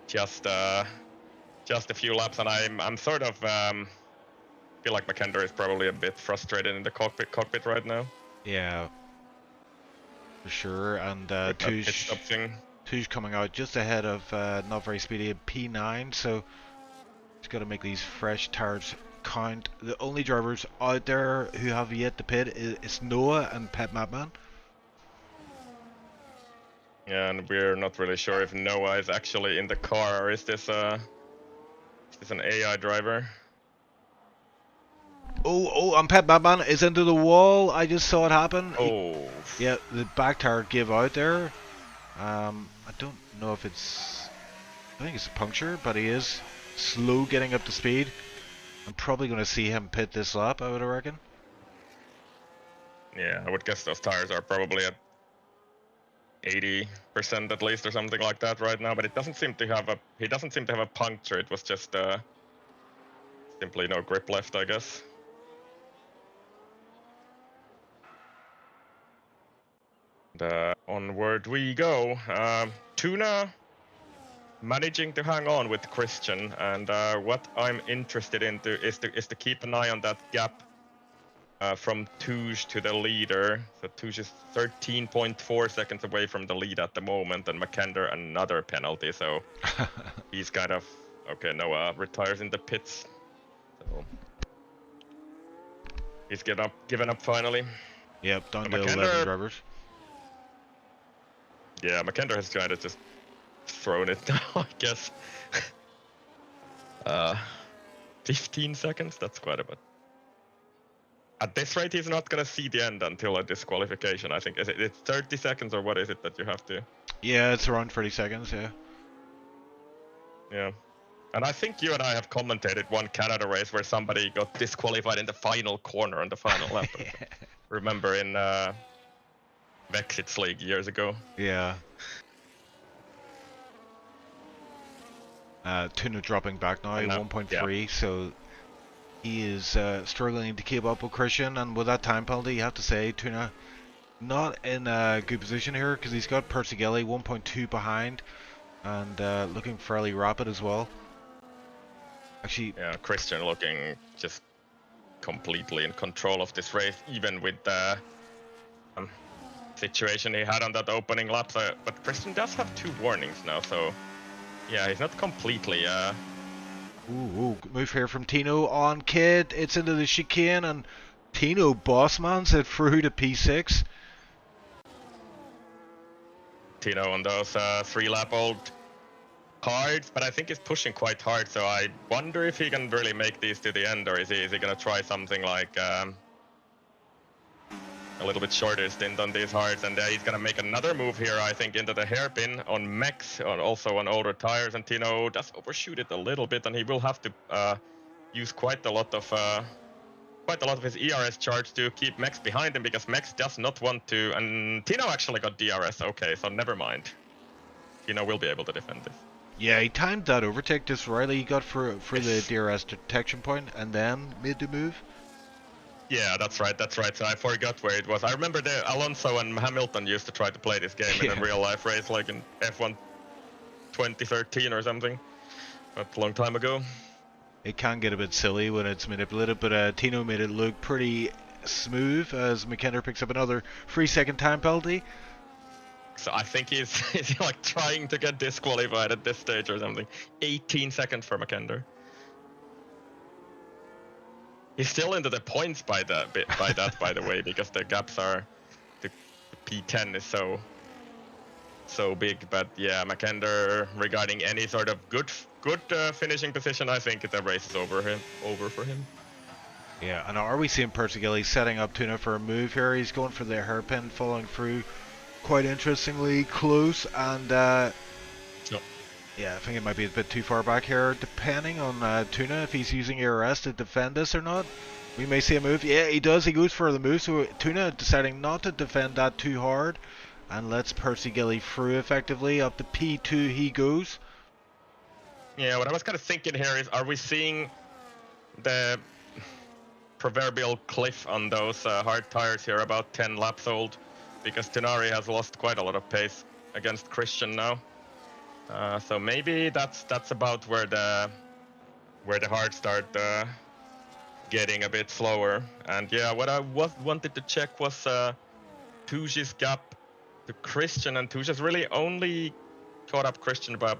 just a few laps, and I'm sort of feel like McKender is probably a bit frustrated in the cockpit right now. Yeah, for sure. And Touge coming out just ahead of not very speedy P9, so he's got to make these fresh tires count. The only drivers out there who have yet to pit is Noah and Pep Mapman. Yeah, and we're not really sure if Noah is actually in the car, or is this an AI driver? Oh, and Pep Mapman is into the wall. I just saw it happen. Oh. Yeah, the back tire gave out there. I don't know if it's. I think it's a puncture, but he is slow getting up to speed. I'm probably going to see him pit this lap, I would reckon. Yeah, I would guess those tires are probably at 80% at least, or something like that right now. But it doesn't seem to have a. He doesn't seem to have a puncture. It was just simply no grip left, I guess. Onward we go. Tuna managing to hang on with Christian, and what I'm interested in is to keep an eye on that gap from Touge to the leader. So Touge is 13.4 seconds away from the lead at the moment, and McKender another penalty. So he's kind of okay. Noah retires in the pits. So he's given up finally. Yep, down to 11 drivers. Yeah, McKender has kind of just thrown it now, I guess. 15 seconds, that's quite a bit. At this rate, he's not going to see the end until a disqualification, I think. Is it 30 seconds, or what is it that you have to? Yeah, it's around 30 seconds, yeah. Yeah. And I think you and I have commentated one Canada race where somebody got disqualified in the final corner on the final lap. Remember in Vexits League years ago. Yeah. Tuna dropping back now, 1.3, so he is struggling to keep up with Christian, and with that time penalty, you have to say Tuna not in a good position here, because he's got Persigeli 1.2 behind, and looking fairly rapid as well. Actually, yeah, Christian looking just completely in control of this race, even with the situation he had on that opening lap. So, but Christian does have 2 warnings now, so yeah, he's not completely. Ooh, move here from Tino on Kid. It's into the chicane, and Tino Bossman's it through to P6. Tino on those 3-lap-old cards, but I think he's pushing quite hard, so I wonder if he can really make these to the end, or is he gonna try something like a little bit shorter stint on these hards, and he's gonna make another move here, I think, into the hairpin on mechs, also on older tires, and Tino does overshoot it a little bit, and he will have to use quite a lot of his ERS charge to keep Mex behind him, because Mex does not want to, and Tino actually got DRS, okay, so never mind. Tino will be able to defend this. Yeah, he timed that overtake just right. He got for the DRS detection point and then made the move. Yeah, that's right. So I forgot where it was. I remember Alonso and Hamilton used to try to play this game in a real life race, like in F1 2013 or something. That's a long time ago. It can get a bit silly when it's manipulated, but Tino made it look pretty smooth as McKenna picks up another 3-second time penalty. So I think he's like trying to get disqualified at this stage or something. 18 seconds for McKender. He's still into the points by that, by the way, because the gaps are, the P10 is so big. But yeah, McKender, regarding any sort of good finishing position, I think the race is over for him. Yeah, and are we seeing Persigilli setting up Tuna for a move here? He's going for the hairpin, following through quite interestingly close, and yeah, I think it might be a bit too far back here, depending on Tuna, if he's using ERS to defend this or not. We may see a move. Yeah, he does. He goes for the move, so Tuna deciding not to defend that too hard, and lets Persigilli through effectively. Up to P2 he goes. Yeah, what I was kind of thinking here is, are we seeing the proverbial cliff on those hard tires here, about 10 laps old? Because Tenari has lost quite a lot of pace against Christian now. So maybe that's about where the hards start getting a bit slower. And yeah, what I wanted to check was Tuji's gap to Christian, and Tuji's really only caught up Christian by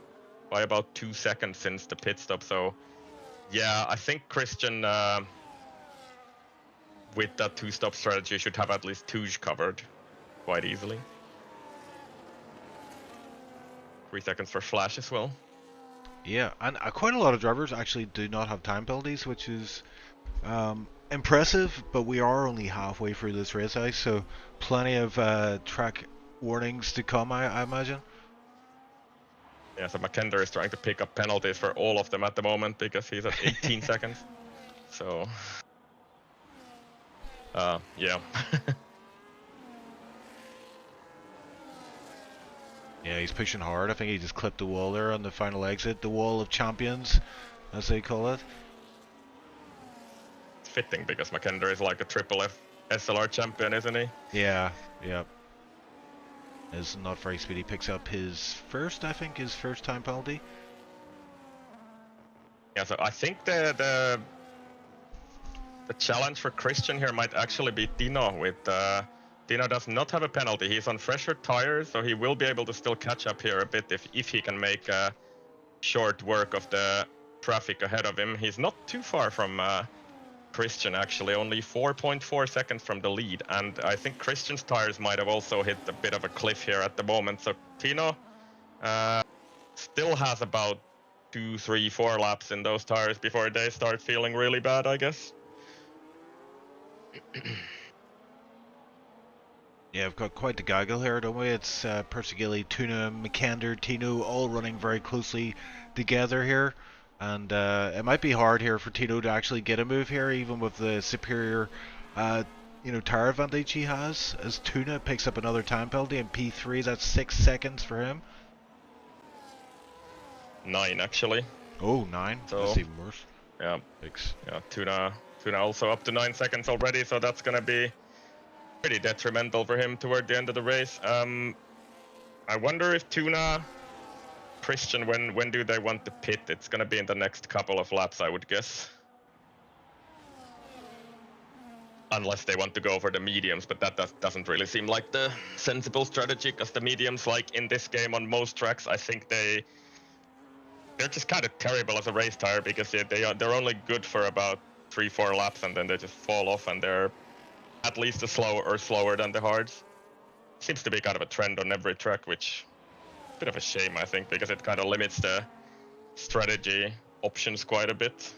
about 2 seconds since the pit stop. So yeah, I think Christian with that 2-stop strategy should have at least Tuj covered quite easily. 3 seconds for Flash as well. Yeah, and quite a lot of drivers actually do not have time penalties, which is impressive, but we are only halfway through this race, so plenty of track warnings to come, I imagine. Yeah, so McKender is trying to pick up penalties for all of them at the moment because he's at 18 seconds. So, yeah. Yeah, he's pushing hard. I think he just clipped the wall there on the final exit. The wall of champions, as they call it. It's fitting because McKender is like a triple F SLR champion, isn't he? Yeah, yeah. Is not very speedy. Picks up his first time penalty. Yeah, so I think the challenge for Christian here might actually be Tino with Tino does not have a penalty. He's on fresher tires, so he will be able to still catch up here a bit if he can make short work of the traffic ahead of him. He's not too far from Christian, actually, only 4.4 seconds from the lead, and I think Christian's tires might have also hit a bit of a cliff here at the moment. So Tino still has about 2, 3, 4 laps in those tires before they start feeling really bad, I guess. Yeah, we've got quite the gaggle here, don't we? It's Persigilli, Tuna, McKender, Tino all running very closely together here. And it might be hard here for Tino to actually get a move here, even with the superior tire advantage he has, as Tuna picks up another time penalty in P3. That's 6 seconds for him. 9, actually. Oh, 9. So, that's even worse. Yeah. 6. Yeah, Tuna also up to 9 seconds already, so that's going to be pretty detrimental for him toward the end of the race. I wonder if Tuna, Christian, when do they want to pit? It's going to be in the next couple of laps, I would guess. Unless they want to go for the mediums, but that doesn't really seem like the sensible strategy, because the mediums, like in this game on most tracks, I think they're just kind of terrible as a race tire, because they're only good for about 3-4 laps, and then they just fall off, and they're at least slower than the hards. Seems to be kind of a trend on every track, which bit of a shame, I think, because it kind of limits the strategy options quite a bit.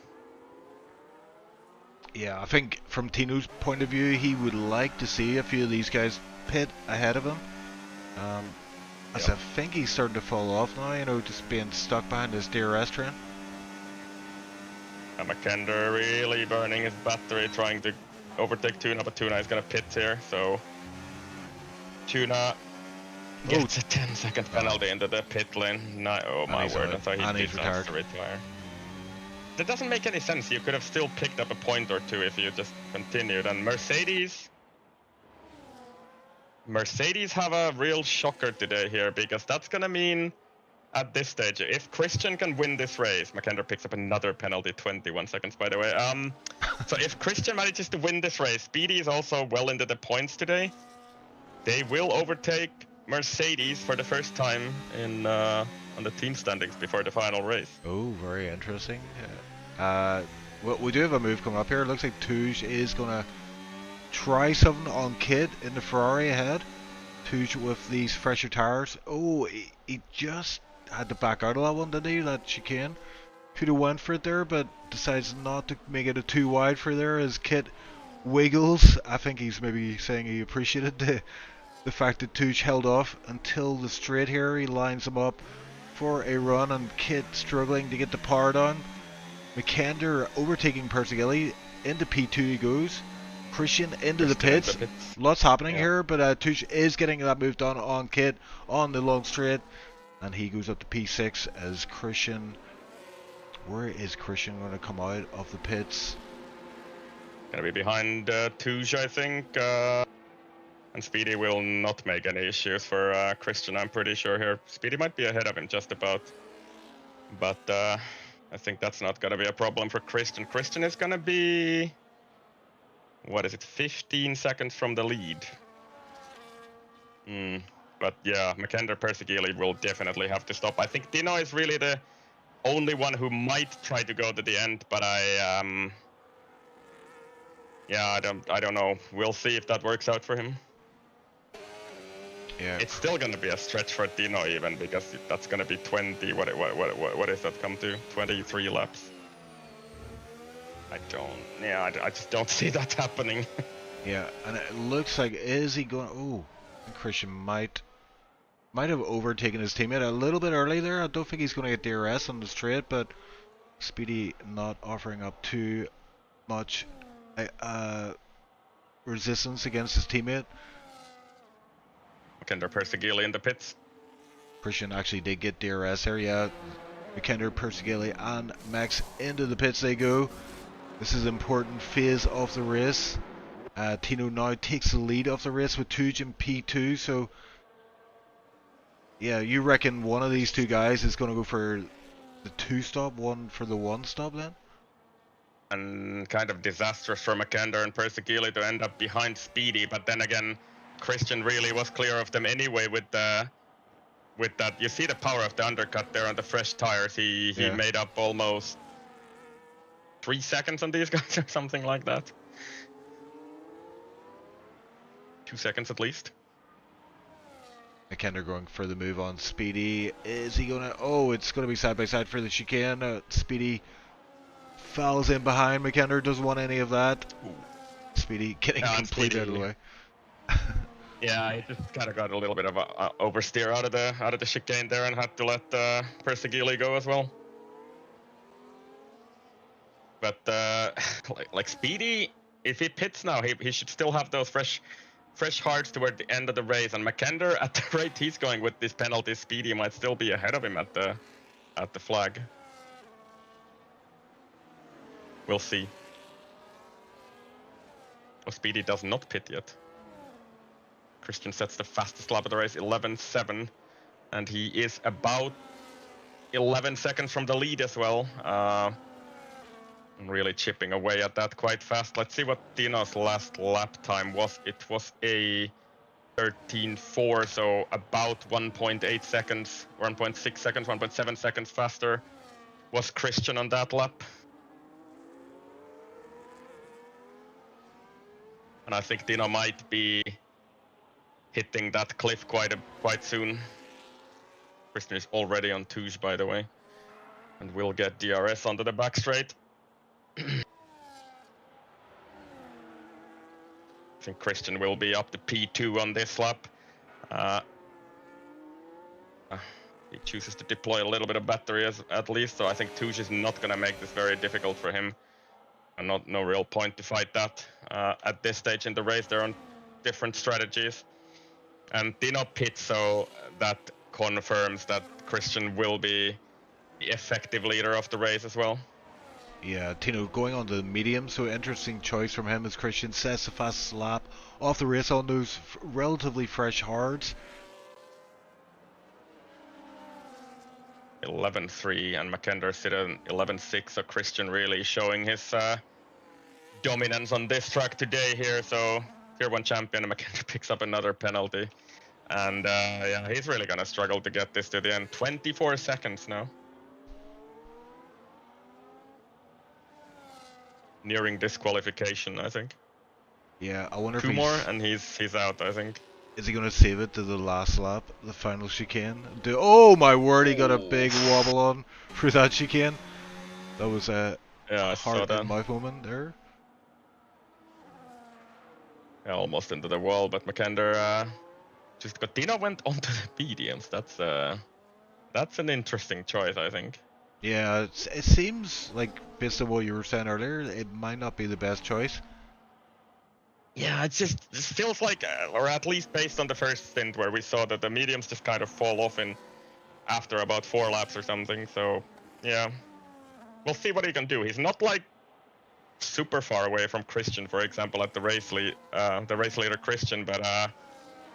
Yeah, I think from Tino's point of view, he would like to see a few of these guys pit ahead of him. As I think he's starting to fall off now, you know, just being stuck behind his DRS train. And McKender really burning his battery, trying to overtake Tuna, but Tuna is gonna pit here, so Tuna gets a 10-second penalty into the pit lane. No, oh my word, I thought he deserves to retire. That doesn't make any sense. You could have still picked up a point or two if you just continued. And Mercedes have a real shocker today here, because that's gonna mean at this stage, if Christian can win this race, McKender picks up another penalty, 21 seconds by the way. So if Christian manages to win this race, Speedy is also well into the points today. They will overtake Mercedes for the first time in on the team standings before the final race. Oh, very interesting. Well, we do have a move coming up here. It looks like Touge is gonna try something on Kid in the Ferrari ahead. Touge with these fresher tires. Oh, he just had to back out of that one, didn't he? That chicane. Could have went for it there, but decides not to make it a too wide for there as Kit wiggles. I think he's maybe saying he appreciated the fact that Touge held off until the straight here. He lines him up for a run, and Kit struggling to get the power down. McKender overtaking Persigilli. Into P2 he goes. Christian into the pits. Lots happening here, but Touge is getting that move done on Kit on the long straight. And he goes up to P6 as Christian... Where is Christian going to come out of the pits? Gonna be behind Touge, I think. And Speedy will not make any issues for Christian, I'm pretty sure here. Speedy might be ahead of him just about. But I think that's not gonna be a problem for Christian. Christian is gonna be... What is it? 15 seconds from the lead. But yeah, McKender Persigilli will definitely have to stop. I think Dino is really the only one who might try to go to the end, but I don't know. We'll see if that works out for him. Yeah. It's still gonna be a stretch for Dino even, because that's gonna be 20. What is that come to? 23 laps. I just don't see that happening. Yeah, and it looks like, is he going... Oh, Christian might have overtaken his teammate a little bit early there. I don't think he's going to get DRS on the straight, but Speedy not offering up too much resistance against his teammate. McKender Persigilli in the pits. Christian actually did get DRS there, yeah. McKender, Persigilli and Max into the pits they go. This is an important phase of the race. Tino now takes the lead of the race with Touge in P2, so yeah, you reckon one of these two guys is going to go for the 2-stop, one for the 1-stop then? And kind of disastrous for McKender and Persigilli to end up behind Speedy, but then again, Christian really was clear of them anyway with that. You see the power of the undercut there on the fresh tires. He made up almost 3 seconds on these guys or something like that. 2 seconds at least. McKender going for the move on Speedy. Is he gonna... Oh, it's gonna be side by side for the chicane. Speedy fouls in behind. McKender doesn't want any of that. Ooh. Speedy getting completely out of the way. Yeah, he just kind of got a little bit of a oversteer out of the chicane there and had to let Persigilli go as well. But like Speedy, if he pits now, he should still have those fresh hearts toward the end of the race. And McKender, at the rate he's going with this penalty, Speedy might still be ahead of him at the flag. We'll see. Oh, Speedy does not pit yet. Christian sets the fastest lap of the race, 11.7, and he is about 11 seconds from the lead as well. Really chipping away at that quite fast. Let's see what Dino's last lap time was. It was a 13.4, so about 1.8 seconds, 1.6 seconds, 1.7 seconds faster was Christian on that lap. And I think Dino might be hitting that cliff quite soon. Christian is already on Touche, by the way, and will get DRS onto the back straight. I think Christian will be up to P2 on this lap. He chooses to deploy a little bit of battery at least, so I think Touche is not going to make this very difficult for him. And no real point to fight that. At this stage in the race, they're on different strategies. And Dino pits, so that confirms that Christian will be the effective leader of the race as well. Yeah, Tino going on the medium, so interesting choice from him as Christian sets the fastest lap off the race on those relatively fresh hards. 11.3 and McKender sit at 11.6, so Christian really showing his dominance on this track today here. So Tier 1 champion, and McKender picks up another penalty. And yeah, he's really gonna struggle to get this to the end. 24 seconds now. Nearing disqualification, I think. Yeah, I wonder if two more and he's out, I think. Is he going to save it to the last lap, the final chicane? Oh my word, he got a big wobble on through that chicane. That was a heart-in-mouth moment there. Yeah, almost into the wall, but McKender just got... Dino went onto the mediums. That's an interesting choice, I think. Yeah, it seems like, based on what you were saying earlier, it might not be the best choice. Yeah, it feels like, or at least based on the first stint where we saw that the mediums just kind of fall off after about 4 laps or something. So, yeah, we'll see what he can do. He's not like super far away from Christian, for example, at the race leader Christian, but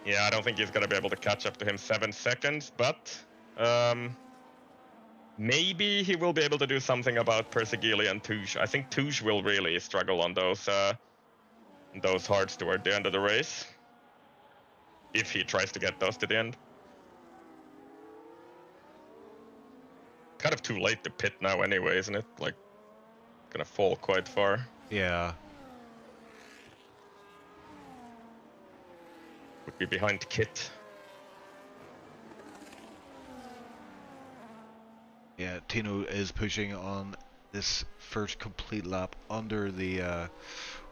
yeah, I don't think he's gonna be able to catch up to him 7 seconds. But maybe he will be able to do something about Persegili and Touche. I think Touche will really struggle on those hards toward the end of the race, if he tries to get those to the end. Kind of too late to pit now anyway, isn't it? Like, gonna fall quite far. Yeah. Would be behind Kit. Yeah, Tino is pushing on this first complete lap under the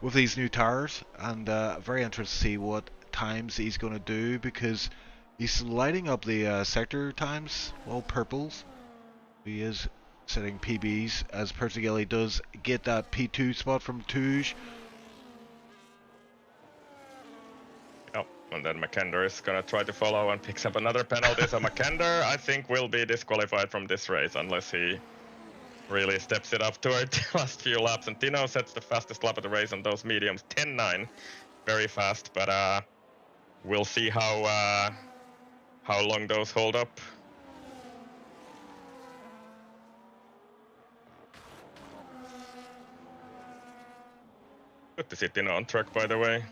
with these new tires, and very interested to see what times he's going to do, because he's lighting up the sector times, well, purples. He is setting PBs as Persegili does get that P2 spot from Touche. Oh, and then McKender is gonna try to follow and picks up another penalty. So McKender, I think, will be disqualified from this race unless he really steps it up toward the last few laps. And Tino sets the fastest lap of the race on those mediums, 10.9, very fast. But we'll see how long those hold up. Good to see Tino on track, by the way.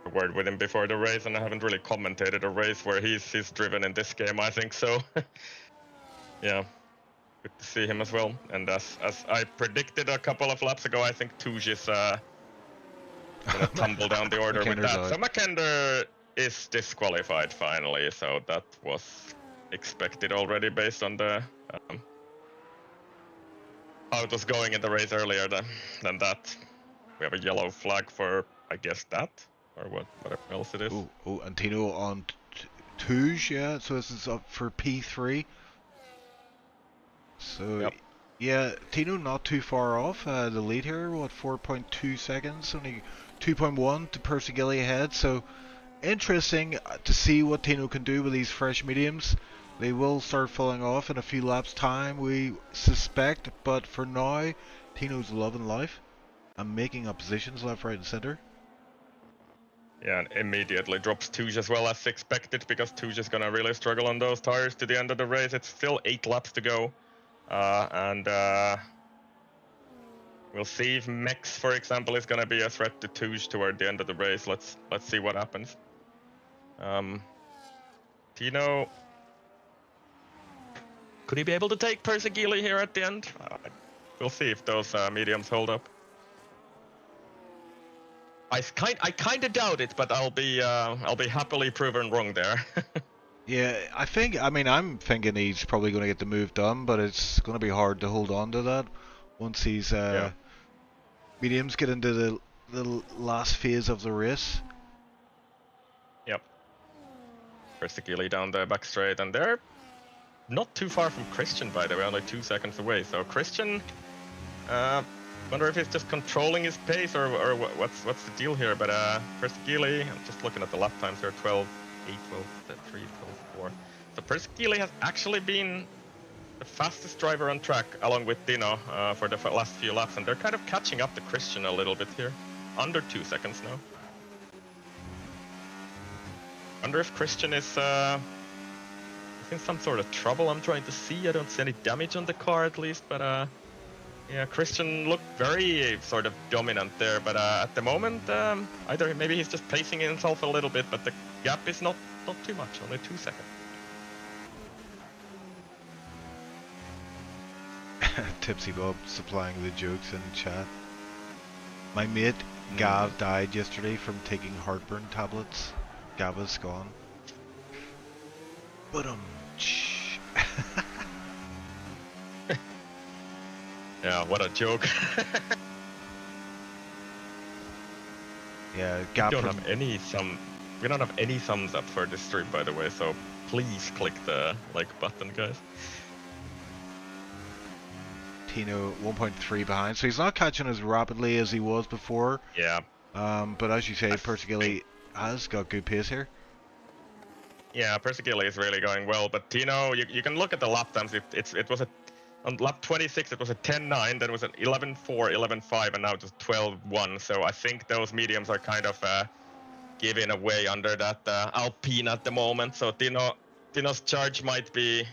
A word with him before the race, and I haven't really commentated a race where he's driven in this game, I think, so yeah. Good to see him as well. And as I predicted a couple of laps ago, I think Touche is gonna tumble down the order with that. So McKender is disqualified finally, so that was expected already based on the how it was going in the race earlier than that. We have a yellow flag for, I guess, that, or whatever else it is. Oh, and Tino on Touche, yeah, so this is up for P3. So, yep. Yeah, Tino not too far off the lead here, what, 4.2 seconds, only 2.1 to Persegili ahead, so interesting to see what Tino can do with these fresh mediums. They will start falling off in a few laps time, we suspect, but for now, Tino's loving life and making up positions left, right and centre. Yeah, and immediately drops Touche as well as expected, because Touche is going to really struggle on those tires to the end of the race. It's still 8 laps to go. And we'll see if Mex, for example, is going to be a threat to Touche toward the end of the race. Let's see what happens. Tino, could he be able to take Persegili here at the end? We'll see if those mediums hold up. I kind of doubt it, but I'll be happily proven wrong there. Yeah, I mean, I'm thinking he's probably going to get the move done, but it's going to be hard to hold on to that once these Yeah. mediums get into the last phase of the race. Yep. Persically down the back straight, and they're not too far from Christian, by the way, only 2 seconds away. So Christian, wonder if he's just controlling his pace or what's the deal here. But Persicili, I'm just looking at the lap times here, 12, 8, 12, 3, 12, 4. So Persicili has actually been the fastest driver on track, along with Dino, for the last few laps, and they're kind of catching up to Christian a little bit here. Under 2 seconds now. Wonder if Christian is in some sort of trouble. I'm trying to see. I don't see any damage on the car at least, but yeah, Christian looked very sort of dominant there. But at the moment, either maybe he's just pacing himself a little bit, but the gap is not too much, only 2 seconds. Tipsy Bob supplying the jokes in chat. My mate Gav died yesterday from taking heartburn tablets. Gav is gone. But yeah, what a joke. Yeah, Gav. We don't have any thumbs up for this stream, by the way. So please click the like button, guys. Tino 1.3 behind, so he's not catching as rapidly as he was before. Yeah. But as you say, Persicili has got good pace here. Yeah, Persicili is really going well, but Tino, you can look at the lap times. It was on lap 26, it was a 10.9, then it was an 11.4, 11.5, and now just 12.1. So I think those mediums are kind of giving away under that Alpine at the moment. So Tino's charge might be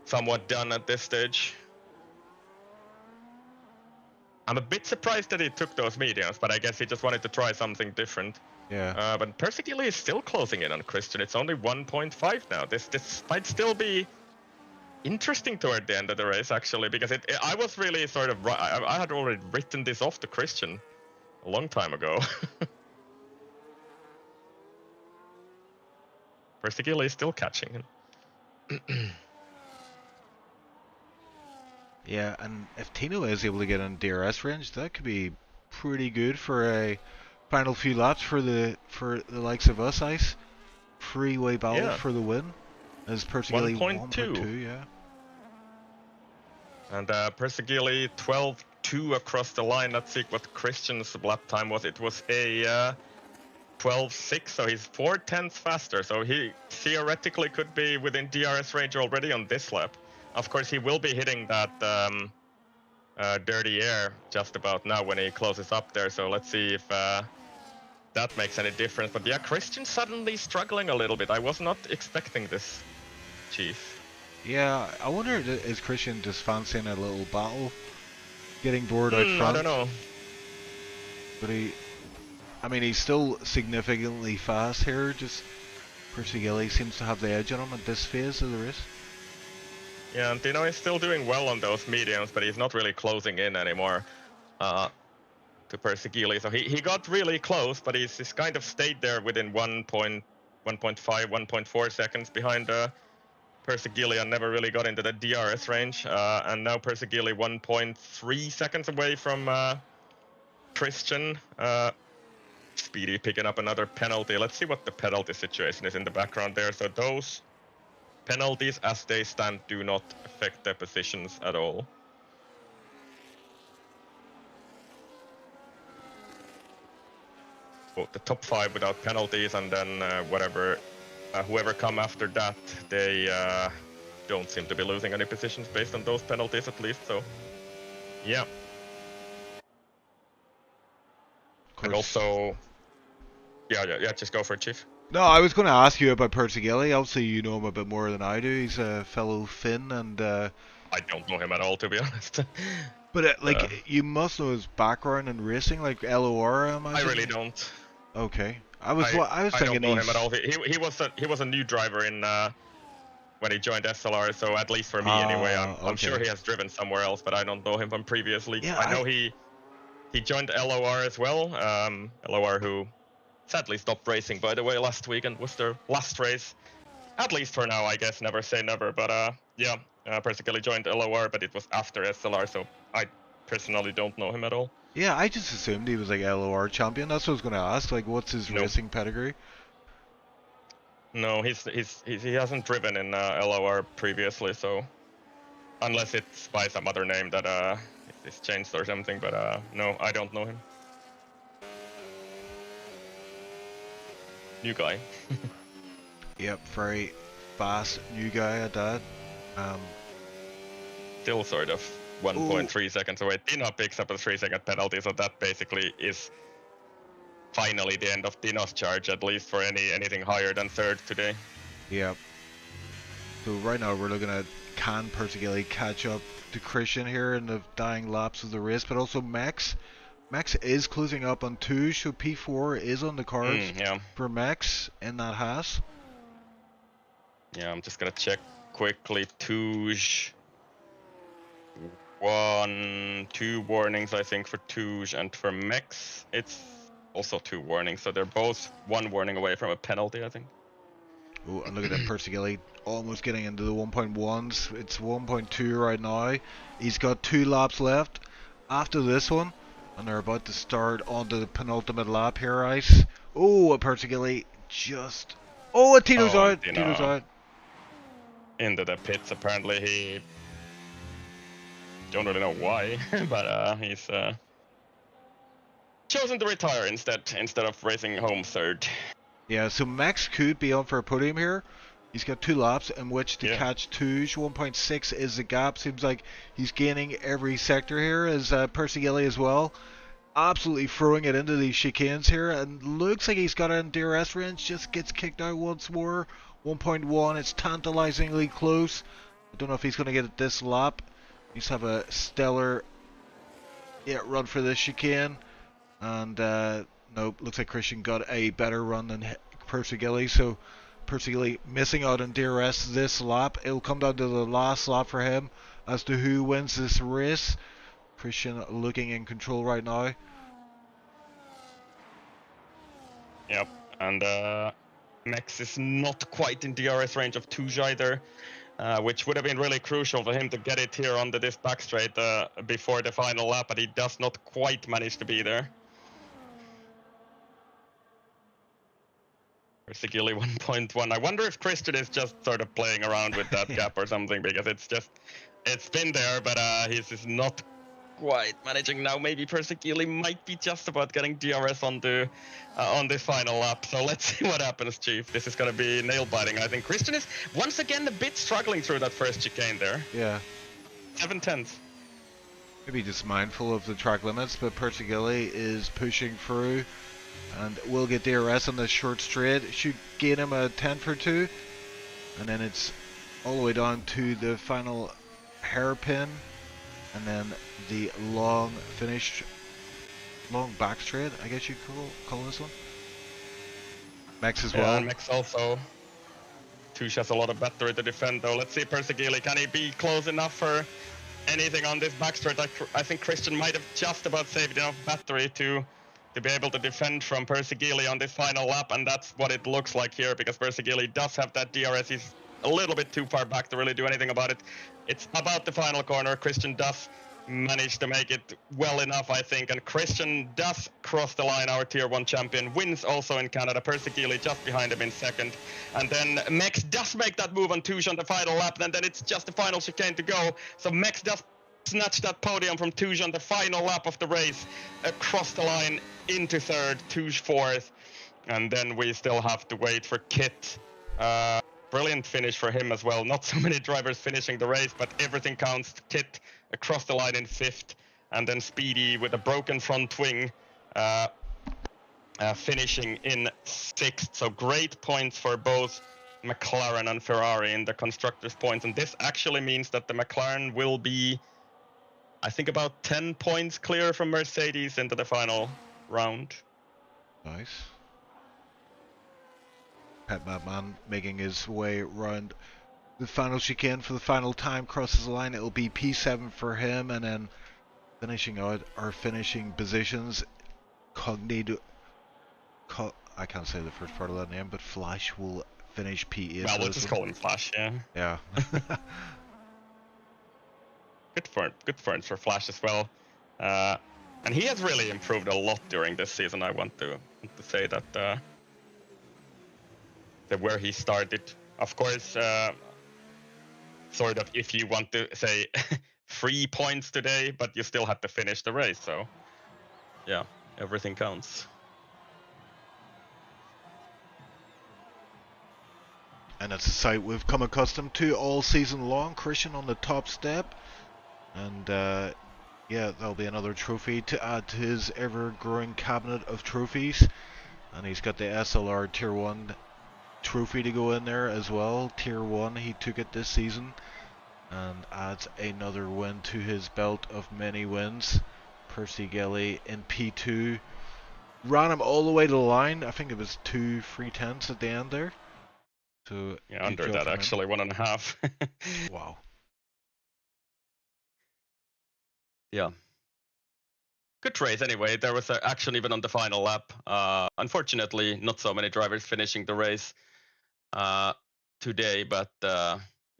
somewhat done at this stage. I'm a bit surprised that he took those mediums, but I guess he just wanted to try something different. Yeah. But Persicili is still closing in on Christian. It's only 1.5 now. This might still be interesting toward the end of the race, actually, because I was really sort of I had already written this off to Christian a long time ago. Persicili is still catching him. Yeah, and if Tino is able to get in DRS range, that could be pretty good for a final few laps for the likes of us, Ice. Freeway battle for the win. As Persicili 1.2, yeah. And Persicili 12.2 across the line. Let's see what Christian's lap time was. It was a 12.6, so he's 0.4 faster. So he theoretically could be within DRS range already on this lap. Of course, he will be hitting that dirty air just about now when he closes up there. So let's see if that makes any difference. But yeah, Christian suddenly struggling a little bit. I was not expecting this, Chief. Yeah, I wonder, is Christian just fancying a little battle? Getting bored out front? I don't know. But I mean, he's still significantly fast here. Just Persicili seems to have the edge on him at this phase of the race. Yeah, and Tino is still doing well on those mediums, but he's not really closing in anymore to Persicili. So he got really close, but he's kind of stayed there within 1.5, 1.4 seconds behind Persicili and never really got into the DRS range. And now Persicili 1.3 seconds away from Christian. Speedy picking up another penalty. Let's see what the penalty situation is in the background there. So those penalties as they stand do not affect their positions at all. Oh, the top 5 without penalties, and then whoever come after that, they don't seem to be losing any positions based on those penalties at least. So, yeah. And also, yeah, just go for it, Chief. No, I was going to ask you about Persicili. Obviously, you know him a bit more than I do. He's a fellow Finn, and I don't know him at all, to be honest. But you must know his background in racing, like LOR, I imagine. I really don't. Okay, I was thinking I don't know him at all. He was a new driver in when he joined SLR, so at least for me anyway. I'm sure he has driven somewhere else, but I don't know him from previously. Yeah, I know he joined LOR as well. LOR, who sadly stopped racing, by the way, last week, and was their last race. At least for now, I guess. Never say never. But yeah, Persicelli joined LOR, but it was after SLR, so I personally don't know him at all. Yeah, I just assumed he was like LOR champion. That's what I was going to ask. Like, what's his No. racing pedigree? No, he hasn't driven in LOR previously, so unless it's by some other name that it's changed or something. But no, I don't know him. New guy. Yep, very fast new guy at that. Still sort of 1.3 seconds away. Dino picks up a 3-second penalty, so that basically is finally the end of Dino's charge, at least for anything higher than third today. Yep. So right now we're looking at, can Persicelli catch up to Christian here in the dying laps of the race, but also Max. Max is closing up on Touge, so P4 is on the cards for Max in that Haas. Yeah, I'm just gonna check quickly. Touge. 2 warnings, I think, for Touge, and for Max, it's also 2 warnings, so they're both 1 warning away from a penalty, I think. Oh, and look at that, Persicelli almost getting into the 1.1s. It's 1.2 right now. He's got 2 laps left after this one, and they're about to start onto the penultimate lap here, Ice. Oh, Persicelli just... Oh, Tito's out! Tito's out. Into the pits, apparently. He... Don't really know why, but he's chosen to retire instead of racing home third. Yeah, so Max could be on for a podium here. He's got 2 laps in which to catch Touge. 1.6 is the gap. Seems like he's gaining every sector here as Persicelli as well. Absolutely throwing it into these chicanes here, and looks like he's got it in DRS range. Just gets kicked out once more. 1.1, it's tantalizingly close. I don't know if he's going to get it this lap. He's have a stellar run for this chicane, and nope, looks like Christian got a better run than Persicelli, so Persicelli missing out on DRS this lap. It'll come down to the last lap for him as to who wins this race. Christian looking in control right now. Yep, and Max is not quite in DRS range of Touge either. Which would have been really crucial for him to get it here onto this back straight before the final lap, but he does not quite manage to be there. Persicelli 1.1. I wonder if Christian is just sort of playing around with that gap or something, because it's been there, but he's not quite managing now. Maybe Persicelli might be just about getting DRS on this final lap. So let's see what happens, Chief. This is going to be nail-biting. I think Christian is once again a bit struggling through that first chicane there. Yeah. 7/10. Maybe just mindful of the track limits, but Persicelli is pushing through and will get DRS on this short straight. Should gain him a 10 for 2. And then it's all the way down to the final hairpin. And then the long back straight, I guess you call this one. Max as well. Yeah, Max also. Touge has a lot of battery to defend though. Let's see Persicelli, can he be close enough for anything on this back straight? I think Christian might have just about saved enough battery to be able to defend from Persicelli on this final lap, and that's what it looks like here, because Persicelli does have that DRS. He's a little bit too far back to really do anything about it. It's about the final corner. Christian does manage to make it well enough, I think, and Christian does cross the line. Our Tier 1 champion wins also in Canada. Persicelli just behind him in second, and then Max does make that move on Touge on the final lap, and then it's just the final chicane to go. So Max does snatch that podium from Touge on the final lap of the race, across the line into third, Touge fourth, and then we still have to wait for Kit. Brilliant finish for him as well. Not so many drivers finishing the race, but everything counts. Kit across the line in fifth, and then Speedy with a broken front wing finishing in sixth. So great points for both McLaren and Ferrari in the constructors' points, and this actually means that the McLaren will be, I think, about 10 points clear from Mercedes into the final round. Nice. Pet Madman making his way around the final chicane for the final time, crosses the line. It'll be P7 for him, and then finishing out our finishing positions. I can't say the first part of that name, but Flash will finished P8. Well, we'll just call him Flash, yeah. Yeah. Good for Flash as well. And he has really improved a lot during this season. I want to say that where he started, of course, sort of if you want to say 3 points today, but you still had to finish the race. So yeah, everything counts. And it's a sight we've come accustomed to all season long. Christian on the top step. And yeah, that'll be another trophy to add to his ever-growing cabinet of trophies. And he's got the SLR Tier 1 trophy to go in there as well. Tier 1, he took it this season. And adds another win to his belt of many wins. Percy Gelly in P2. Ran him all the way to the line. I think it was 2 free tenths at the end there. So yeah, under that actually, 1.5. Wow. Yeah. Good race anyway. There was action even on the final lap. Unfortunately, not so many drivers finishing the race today, but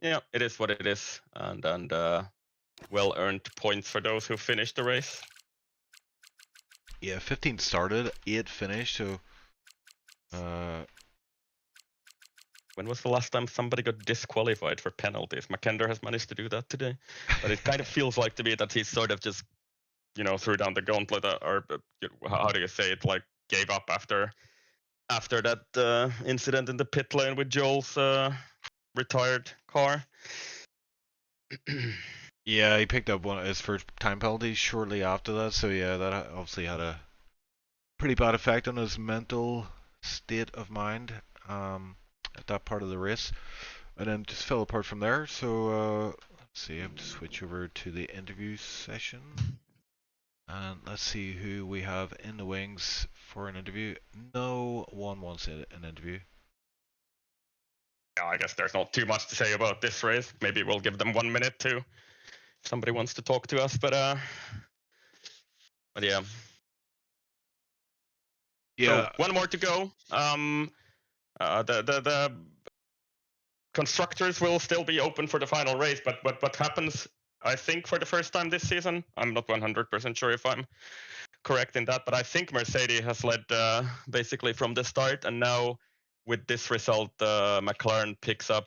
yeah, it is what it is, and well-earned points for those who finished the race. Yeah, 15 started, 8 finished, so when was the last time somebody got disqualified for penalties? Mackinder has managed to do that today, but it kind of feels like to me that he's sort of just, threw down the gauntlet, or how do you say it, like gave up after that incident in the pit lane with Joel's retired car. Yeah, he picked up one of his first time penalties shortly after that, so yeah, that obviously had a pretty bad effect on his mental state of mind at that part of the race, and then just fell apart from there. So let's see, I have to switch over to the interview session, and let's see who we have in the wings for an interview. No one wants an interview. Yeah, I guess there's not too much to say about this race. Maybe we'll give them 1 minute to, if somebody wants to talk to us, but yeah. Yeah. So 1 more to go. The constructors will still be open for the final race, but what happens, I think, for the first time this season, I'm not 100% sure if I'm correct in that, but I think Mercedes has led basically from the start, and now with this result, McLaren picks up,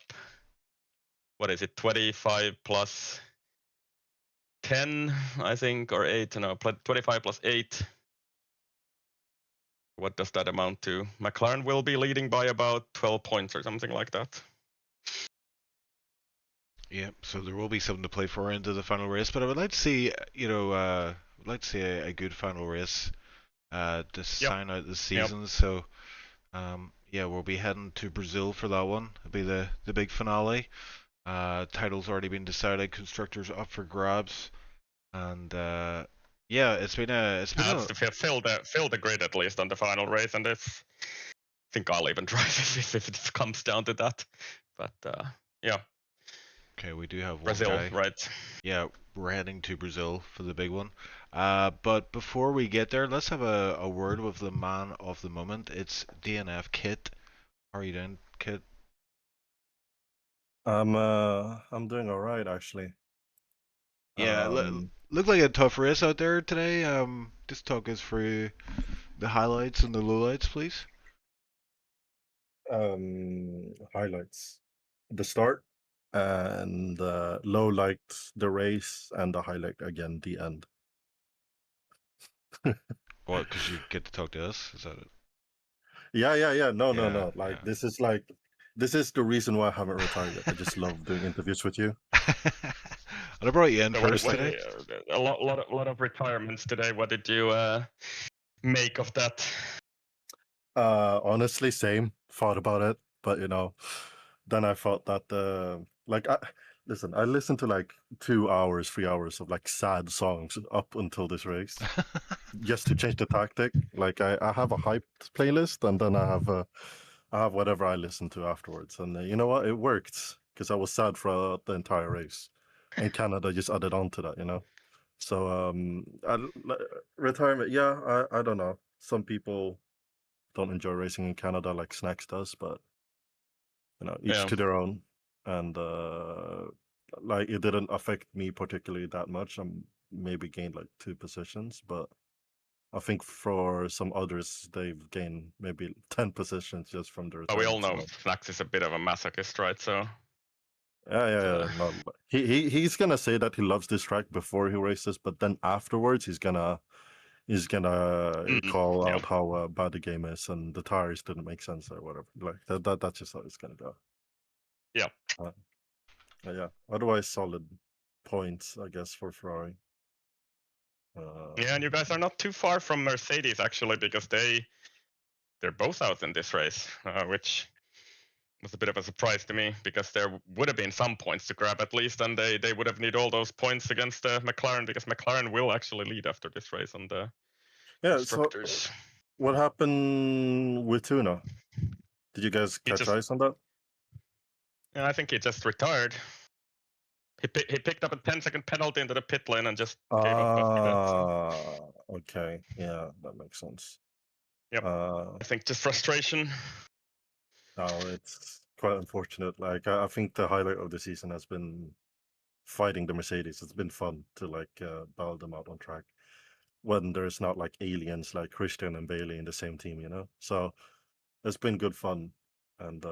what is it, 25 plus 10, I think, or 8, no, 25 plus 8. What does that amount to? McLaren will be leading by about 12 points or something like that. Yeah, so there will be something to play for into the final race, but I would like to see, I'd like to see a good final race to sign out the season. Yep. So, yeah, we'll be heading to Brazil for that one. It'll be the big finale. Title's already been decided. Constructors up for grabs, and yeah, it's been a fill the grid at least on the final race, and I think I'll even drive if it comes down to that. But yeah. Okay, we do have Brazil, one guy. Right? Yeah, we're heading to Brazil for the big one. But before we get there, let's have a word with the man of the moment. It's DNF Kit. How are you doing, Kit? I'm doing all right, actually. Yeah, looked like a tough race out there today. Just talk us through the highlights and the lowlights, please. Highlights: the start, and low light the race, and the highlight again the end. Well, because you get to talk to us, is that it? Yeah. No. Like yeah. This is the reason why I haven't retired yet. I just love doing interviews with you. And I brought you in first today. A lot of retirements today. What did you make of that? Honestly, same. Thought about it, but then I thought that listen, I listened to like 2 hours, 3 hours of like sad songs up until this race, just to change the tactic. Like I have a hyped playlist, and then I have whatever I listen to afterwards. And you know what? It worked, because I was sad for the entire race, and Canada just added on to that. So retirement, yeah. I don't know. Some people don't enjoy racing in Canada like Snacks does, but each to their own, and like it didn't affect me particularly that much. I maybe gained like 2 positions, but I think for some others they've gained maybe 10 positions just from the But we all returns. know Fnax is a bit of a masochist, right? So Yeah. No, he's gonna say that he loves this track before he races, but then afterwards he's gonna call yeah. out how bad the game is and the tires didn't make sense or whatever. Like that's just how it's gonna go. Yeah. Yeah. Otherwise, solid points, I guess, for Ferrari. Yeah, and you guys are not too far from Mercedes actually, because they're both out in this race, which was a bit of a surprise to me, because there would have been some points to grab at least, and they would have need all those points against McLaren, because McLaren will actually lead after this race on the constructors. So what happened with Tuna? Did you guys catch eyes on that? Yeah, I think he just retired. He picked up a 10-second penalty into the pit lane and just gave up after that. So. Okay. Yeah, that makes sense. Yep. I think just frustration. No, it's quite unfortunate. Like I think the highlight of the season has been fighting the Mercedes. It's been fun to like battle them out on track when there's not like aliens like Christian and Bailey in the same team, So it's been good fun, and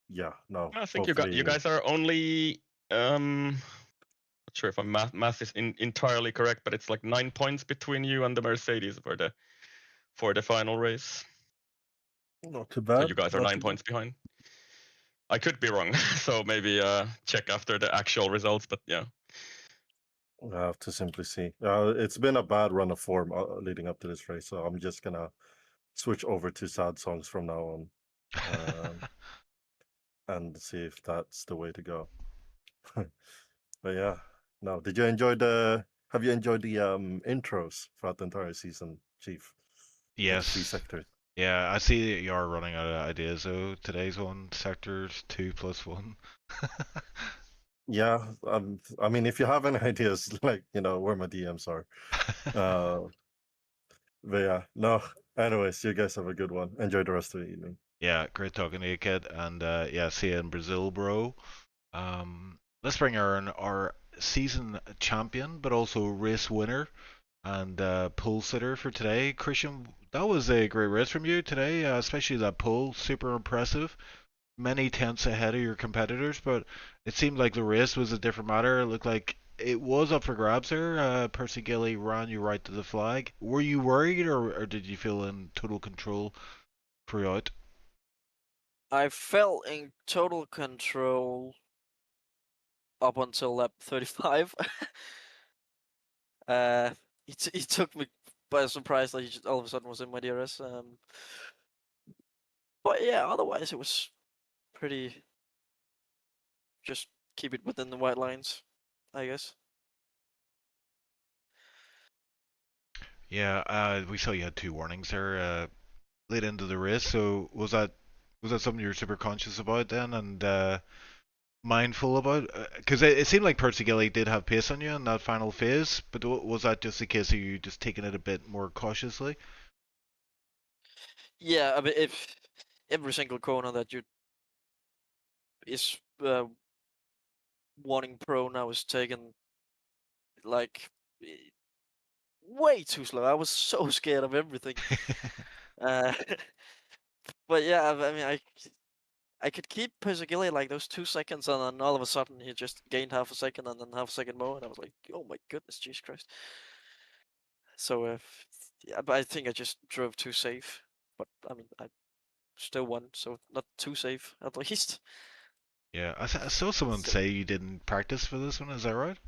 yeah, no. I think you guys are only not sure if my math is entirely correct, but it's like 9 points between you and the Mercedes for the final race. Not too bad. So you guys are 9 points behind. I could be wrong, so maybe check after the actual results. But yeah, I have to simply see. It's been a bad run of form leading up to this race, so I'm just gonna switch over to sad songs from now on, and see if that's the way to go. But yeah, no. Have you enjoyed the intros throughout the entire season, Chief? Yes. 3 sectors. Yeah, I see that you are running out of ideas though. Today's one, sectors 2+1. Yeah, I mean, if you have any ideas, like where my DMs are. But yeah, no. Anyways, you guys have a good one. Enjoy the rest of the evening. Yeah, great talking to you, kid, and yeah, see you in Brazil, bro. Let's bring our season champion, but also race winner and pole sitter for today, Christian. That was a great race from you today, especially that pole, super impressive. Many tenths ahead of your competitors, but it seemed like the race was a different matter. It looked like it was up for grabs there. Percy Gilly ran you right to the flag. Were you worried, or did you feel in total control throughout? I felt in total control up until lap 35. It took me by surprise that he just all of a sudden was in my DRS. But yeah, otherwise it was pretty. Just keep it within the white lines, I guess. Yeah, we saw you had 2 warnings there late into the race. So was that something you were super conscious about then and mindful about? Because it seemed like Percy Gilly did have pace on you in that final phase, but was that just a case of you just taking it a bit more cautiously? Yeah, I mean, if every single corner that you is warning pro now is taken like way too slow. I was so scared of everything. But yeah, I mean, I could keep Percy Gilly like those 2 seconds, and then all of a sudden he just gained half a second, and then half a second more, and I was like, oh my goodness, Jesus Christ. So yeah, but I think I just drove too safe. But I mean, I still won, so not too safe at least. Yeah, I saw someone say you didn't practice for this one. Is that right?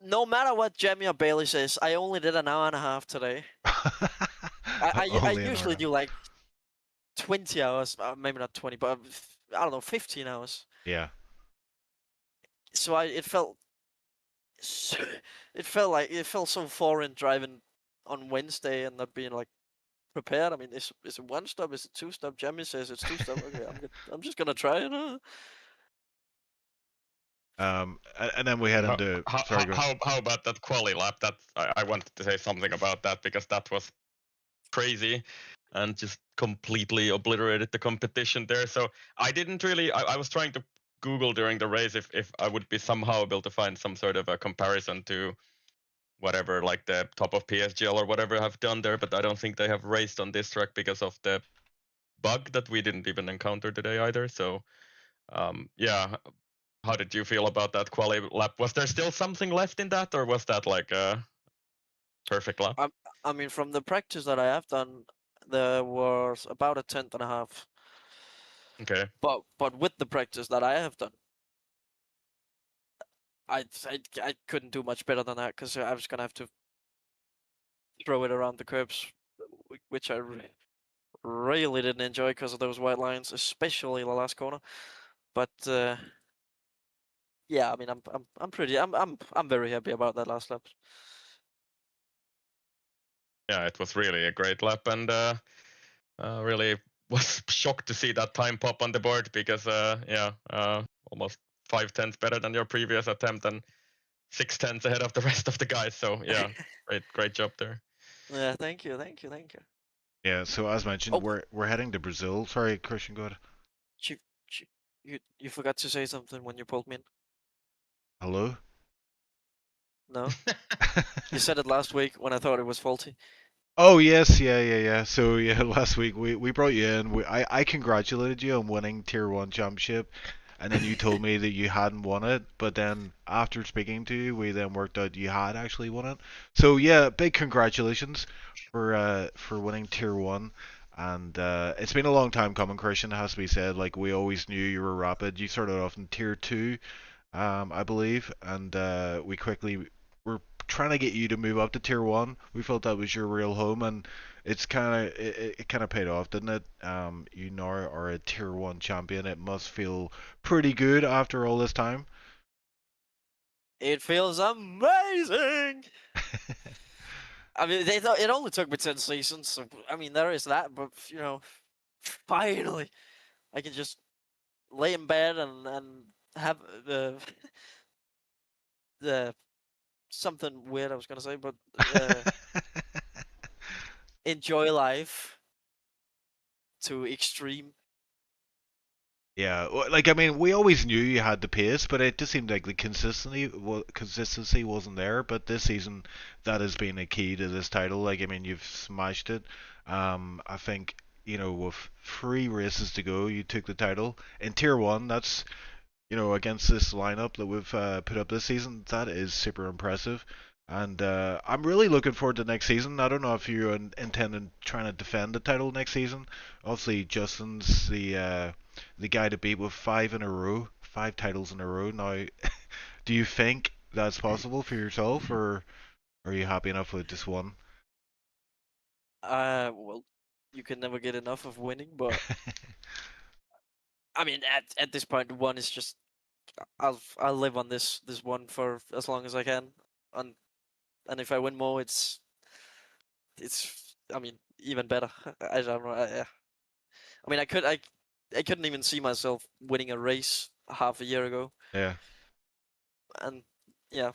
No matter what Jamie or Bailey says, I only did an hour and a half today. I usually do like 20 hours, maybe not 20, but I don't know, 15 hours. Yeah. So it felt so foreign driving on Wednesday and not being like prepared. I mean, is it 1 stop? Is it 2 stop? Jamie says it's 2 stop. Okay, I'm just gonna try it. And then we head into. Sorry, go ahead. How about that quali lap? That I wanted to say something about that, because that was crazy. and just completely obliterated the competition there. So I didn't really. I was trying to Google during the race if I would be somehow able to find some sort of a comparison to whatever, like the top of PSGL or whatever have done there, but I don't think they have raced on this track because of the bug that we didn't even encounter today either. So yeah, how did you feel about that quali lap? Was there still something left in that, or was that like a perfect lap? I mean, from the practice that I have done, there was about a tenth and a half. Okay. But with the practice that I have done, I couldn't do much better than that because I was gonna have to throw it around the curbs, which I really didn't enjoy because of those white lines, especially the last corner. But yeah, I mean, I'm very happy about that last lap. Yeah, it was really a great lap, and really was shocked to see that time pop on the board because yeah, almost 5/10 better than your previous attempt and 6/10 ahead of the rest of the guys. So yeah, great job there. Yeah, thank you. Yeah, so as mentioned, Oh, we're heading to Brazil. Sorry, Christian, go ahead. you forgot to say something when you pulled me in. Hello? No, you said it last week when I thought it was faulty. Oh yes, yeah. So yeah, last week we brought you in. I congratulated you on winning Tier 1 championship, and then you told me that you hadn't won it. But then after speaking to you, we then worked out you had actually won it. So yeah, big congratulations for winning Tier 1. And it's been a long time coming, Christian. It has to be said. Like we always knew you were rapid. You started off in Tier 2, I believe, and we quickly were trying to get you to move up to Tier 1. We felt that was your real home, and it kind of paid off, didn't it? You now are a Tier 1 champion. It must feel pretty good after all this time. It feels amazing. I mean, it only took me 10 seasons, so I mean there is that. But you know, finally, I can just lay in bed and have the something weird I was gonna say, but enjoy life to extreme. Yeah, like I mean, we always knew you had the pace, but it just seemed like the consistency wasn't there. But this season, that has been a key to this title. Like I mean, you've smashed it. I think with 3 races to go, you took the title in Tier 1. That's against this lineup that we've put up this season. That is super impressive. And I'm really looking forward to next season. I don't know if you intend on trying to defend the title next season. Obviously, Justin's the guy to beat with 5 titles in a row. Now, do you think that's possible for yourself, or are you happy enough with just one? Well, you can never get enough of winning, but I mean, at this point, one is just I'll live on this one for as long as I can, and if I win more, it's I mean even better. I don't know. I mean, I couldn't even see myself winning a race half a year ago, Yeah. and yeah,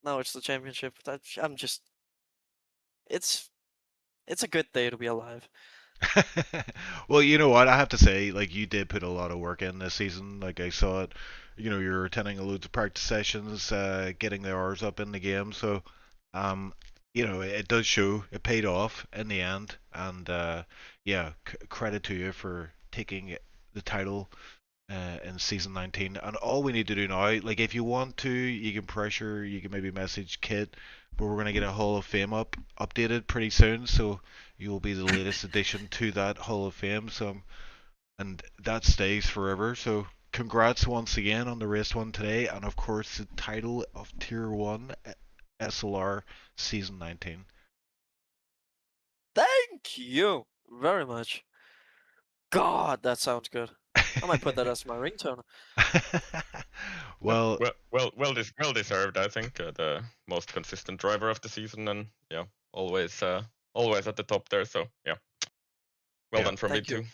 now it's the championship. I'm just it's a good day to be alive. Well, you know what? I have to say, like you did put a lot of work in this season. Like I saw it, you're attending loads of practice sessions, getting the hours up in the game. So, um, it does show. It paid off in the end, and yeah, credit to you for taking the title in season 19. And all we need to do now, like if you want to, you can pressure, you can maybe message Kit, but we're gonna get a Hall of Fame updated pretty soon, so you'll be the latest addition to that Hall of Fame. So, and that stays forever. So, congrats once again on the race one today, and of course the title of Tier 1 SLR season 19. Thank you very much. God, that sounds good. I might put that as my ringtone. Well, Well deserved, I think. The most consistent driver of the season, and yeah, always at the top there. So yeah, well yeah, done from me Thank you. too.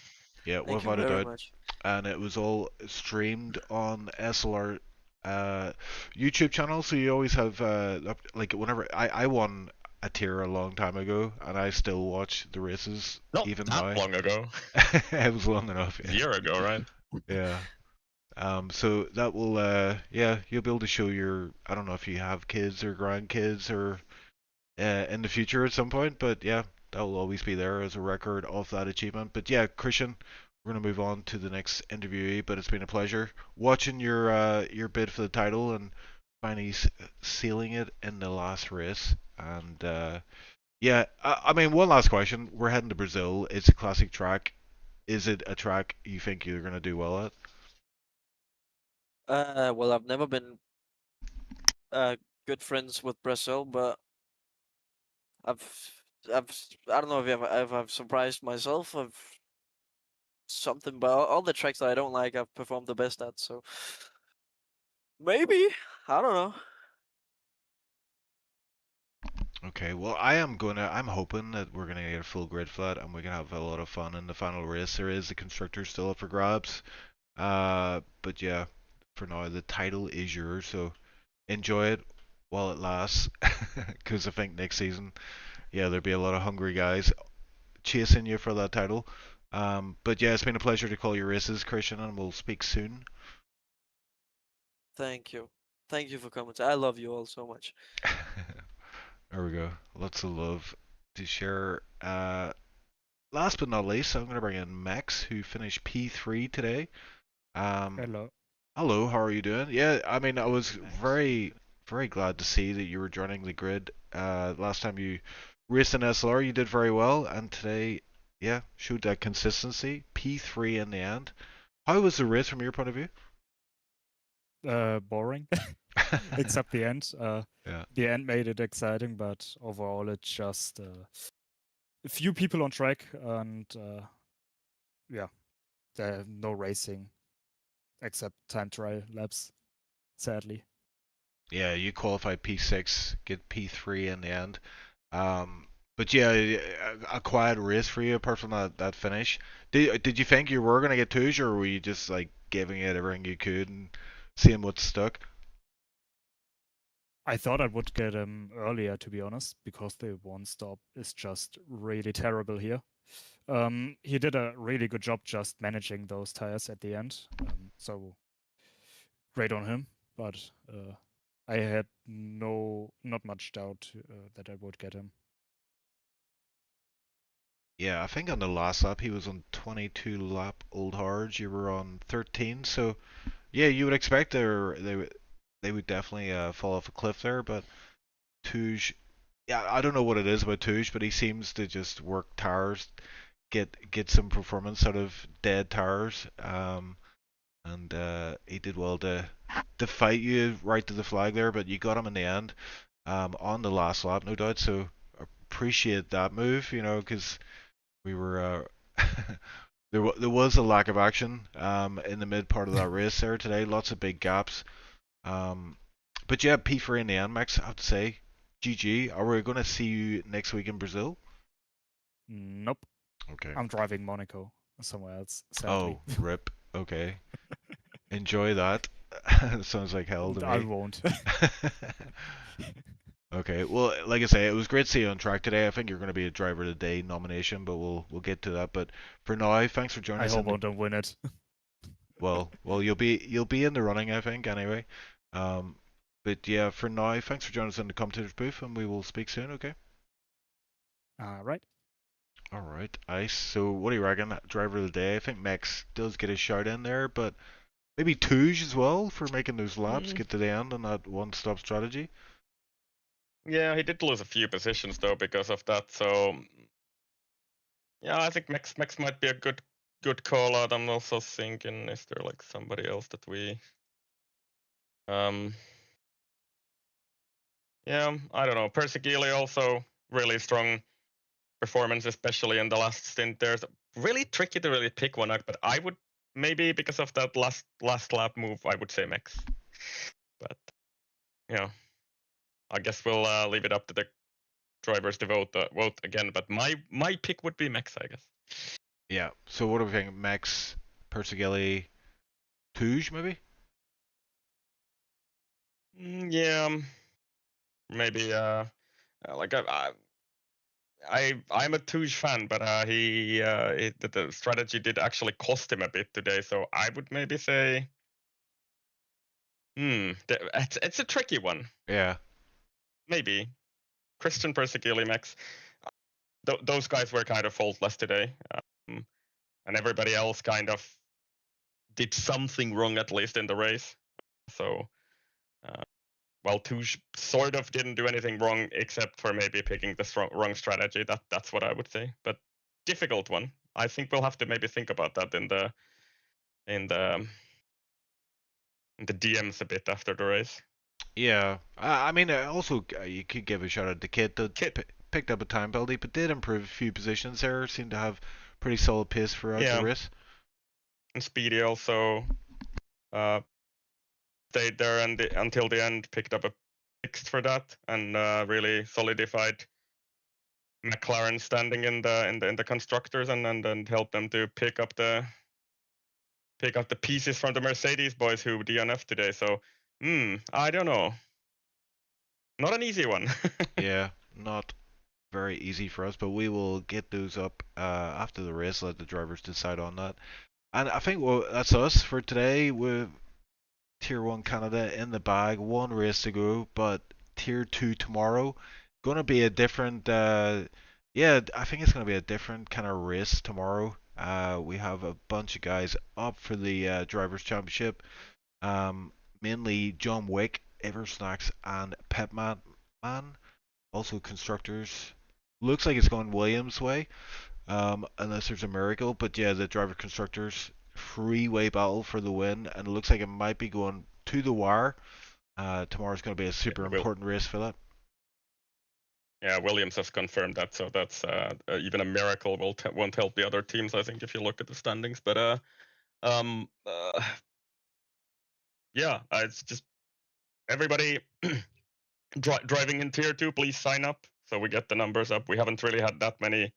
yeah, Thank you without a very doubt. much. And it was all streamed on SLR YouTube channel. So you always have like whenever I won a tier a long time ago, and I still watch the races Not even that now. long ago. It was long enough. A Yeah. year ago, right? Yeah. So that will, yeah, you'll be able to show your, I don't know if you have kids or grandkids or in the future at some point, but yeah, that will always be there as a record of that achievement. But yeah, Christian, we're gonna move on to the next interviewee, but it's been a pleasure watching your bid for the title and finally sealing it in the last race. And yeah, I mean, one last question. We're heading to Brazil. It's a classic track. Is it a track you think you're gonna do well at? Well, I've never been good friends with Brazil, but I've I don't know if I've surprised myself of something, but all the tracks that I don't like, I've performed the best at. So maybe, I don't know. Okay, well, I'm hoping that we're gonna get a full grid flat and we can have a lot of fun in the final race. There is the constructor still up for grabs. But yeah, for now the title is yours, so enjoy it while it lasts. Because I think next season, yeah, there'll be a lot of hungry guys chasing you for that title. But yeah, it's been a pleasure to call your races, Christian, and we'll speak soon. Thank you. Thank you for coming. I love you all so much. There we go. Lots of love to share. Last but not least, I'm going to bring in Max, who finished P3 today. Hello. Hello, how are you doing? Yeah, I mean, I was very, very glad to see that you were joining the grid. Last time you raced in SLR, you did very well, and today, yeah, showed that consistency. P3 in the end. How was the race from your point of view? Boring, except the end. Yeah. The end made it exciting, but overall it's just a few people on track and yeah, no racing except time trial laps, sadly. Yeah, you qualified P6, get P3 in the end. But yeah, a quiet race for you apart from that finish. Did you think you were gonna get twos, or were you just like giving it everything you could and seeing what stuck? I thought I would get him earlier, to be honest, because the one stop is just really terrible here. He did a really good job just managing those tires at the end, so great on him. But I had not much doubt that I would get him. Yeah, I think on the last lap he was on 22 lap old hards. You were on 13, so yeah, you would expect they would definitely fall off a cliff there. But Touge, yeah, I don't know what it is about Touge, but he seems to just work tires, get some performance out of dead tires. And he did well to fight you right to the flag there, but you got him in the end on the last lap, no doubt. So appreciate that move, you know, because we were there was a lack of action in the mid part of that race there today. Lots of big gaps. But yeah, P3 in the end, Max. I have to say, GG. Are we going to see you next week in Brazil? Nope. Okay. I'm driving Monaco somewhere else, Oh, sadly. rip. Okay. Enjoy that. Sounds like hell to I me. won't. Okay, well, like I say, it was great to see you on track today. I think you're going to be a driver of the day nomination, but we'll get to that. But for now, thanks for joining I us. hope I don't win it. Well, you'll be in the running, I think, anyway. Um, but yeah, for now, thanks for joining us in the commentators booth, and we will speak soon. Okay. Right. All right, Ice. So, what do you reckon? Driver of the day? I think Max does get a shout in there, but maybe Touge as well for making those laps, get to the end on that one-stop strategy. Yeah, he did lose a few positions though because of that. So yeah, I think Max might be a good call out. I'm also thinking, is there like somebody else that we yeah, I don't know. Persigili also really strong performance, especially in the last stint. There's really tricky to really pick one out, but I would maybe because of that last lap move, I would say Max. But yeah, I guess we'll leave it up to the drivers to vote again. But my pick would be Max, I guess. Yeah. So, what do we think? Max, Persigili, Touge, maybe? Yeah, maybe I'm a Touche fan, but the strategy did actually cost him a bit today. So I would maybe say, it's a tricky one. Yeah. Maybe Christian Persigili Max. Those guys were kind of faultless today, and everybody else kind of did something wrong at least in the race. So, well, Touche sort of didn't do anything wrong except for maybe picking the wrong strategy. That's what I would say. But difficult one. I think we'll have to maybe think about that in the DMs a bit after the race. Yeah. I mean, also you could give a shout out to Kit that picked up a time penalty, but did improve a few positions there. Seemed to have pretty solid pace throughout the race. And Speedy also stayed there until the end, picked up a sixth for that, and really solidified McLaren standing in the constructors, and then helped them to pick up the pieces from the Mercedes boys who DNF today. So, I don't know. Not an easy one. Yeah, not very easy for us, but we will get those up after the race. Let the drivers decide on that. And I think that's us for today with Tier 1 Canada in the bag. One race to go, but Tier 2 tomorrow. Going to be a different, yeah, I think it's going to be a different kind of race tomorrow. We have a bunch of guys up for the Drivers' Championship. Mainly John Wick, Eversnacks, and Pepman. Also constructors. Looks like it's going Williams' way, unless there's a miracle. But yeah, the driver constructors three-way battle for the win, and it looks like it might be going to the wire. Tomorrow's going to be a super important race for that. Yeah, Williams has confirmed that, so that's even a miracle won't help the other teams, I think, if you look at the standings. But yeah, it's just everybody driving in Tier 2, please sign up so we get the numbers up. We haven't really had that many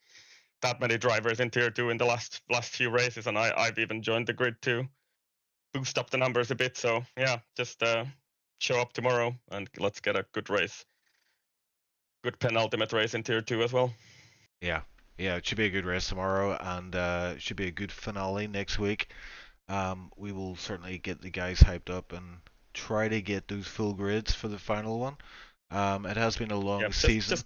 drivers in Tier 2 in the last few races, and I've even joined the grid to boost up the numbers a bit. So yeah, just show up tomorrow and let's get a good race. Good penultimate race in Tier 2 as well. Yeah, it should be a good race tomorrow, and it should be a good finale next week. We will certainly get the guys hyped up and try to get those full grids for the final one. It has been a long season. Just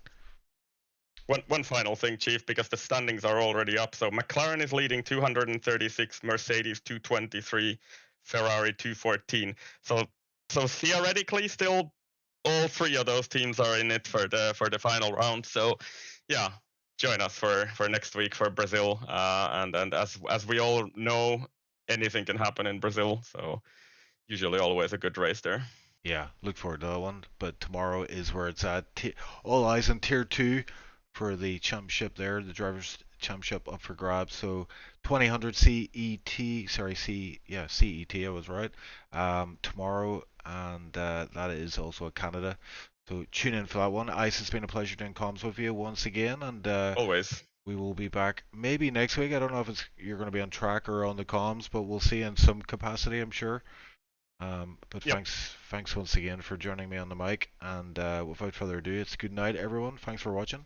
one final thing, Chief, because the standings are already up. So McLaren is leading 236, Mercedes 223, Ferrari 214. So theoretically, still all three of those teams are in it for the final round. So yeah, join us for next week for Brazil. And as we all know, anything can happen in Brazil. So usually always a good race there. Yeah, look forward to that one. But tomorrow is where it's at. All eyes on Tier 2 for the championship there, the Drivers' Championship up for grabs. So 2000 CET, CET, I was right. Tomorrow, and that is also Canada. So tune in for that one. Ice, it's been a pleasure doing comms with you once again, and always. We will be back maybe next week. I don't know if you're going to be on track or on the comms, but we'll see in some capacity, I'm sure. But yep. Thanks once again for joining me on the mic, and without further ado, it's good night, everyone. Thanks for watching.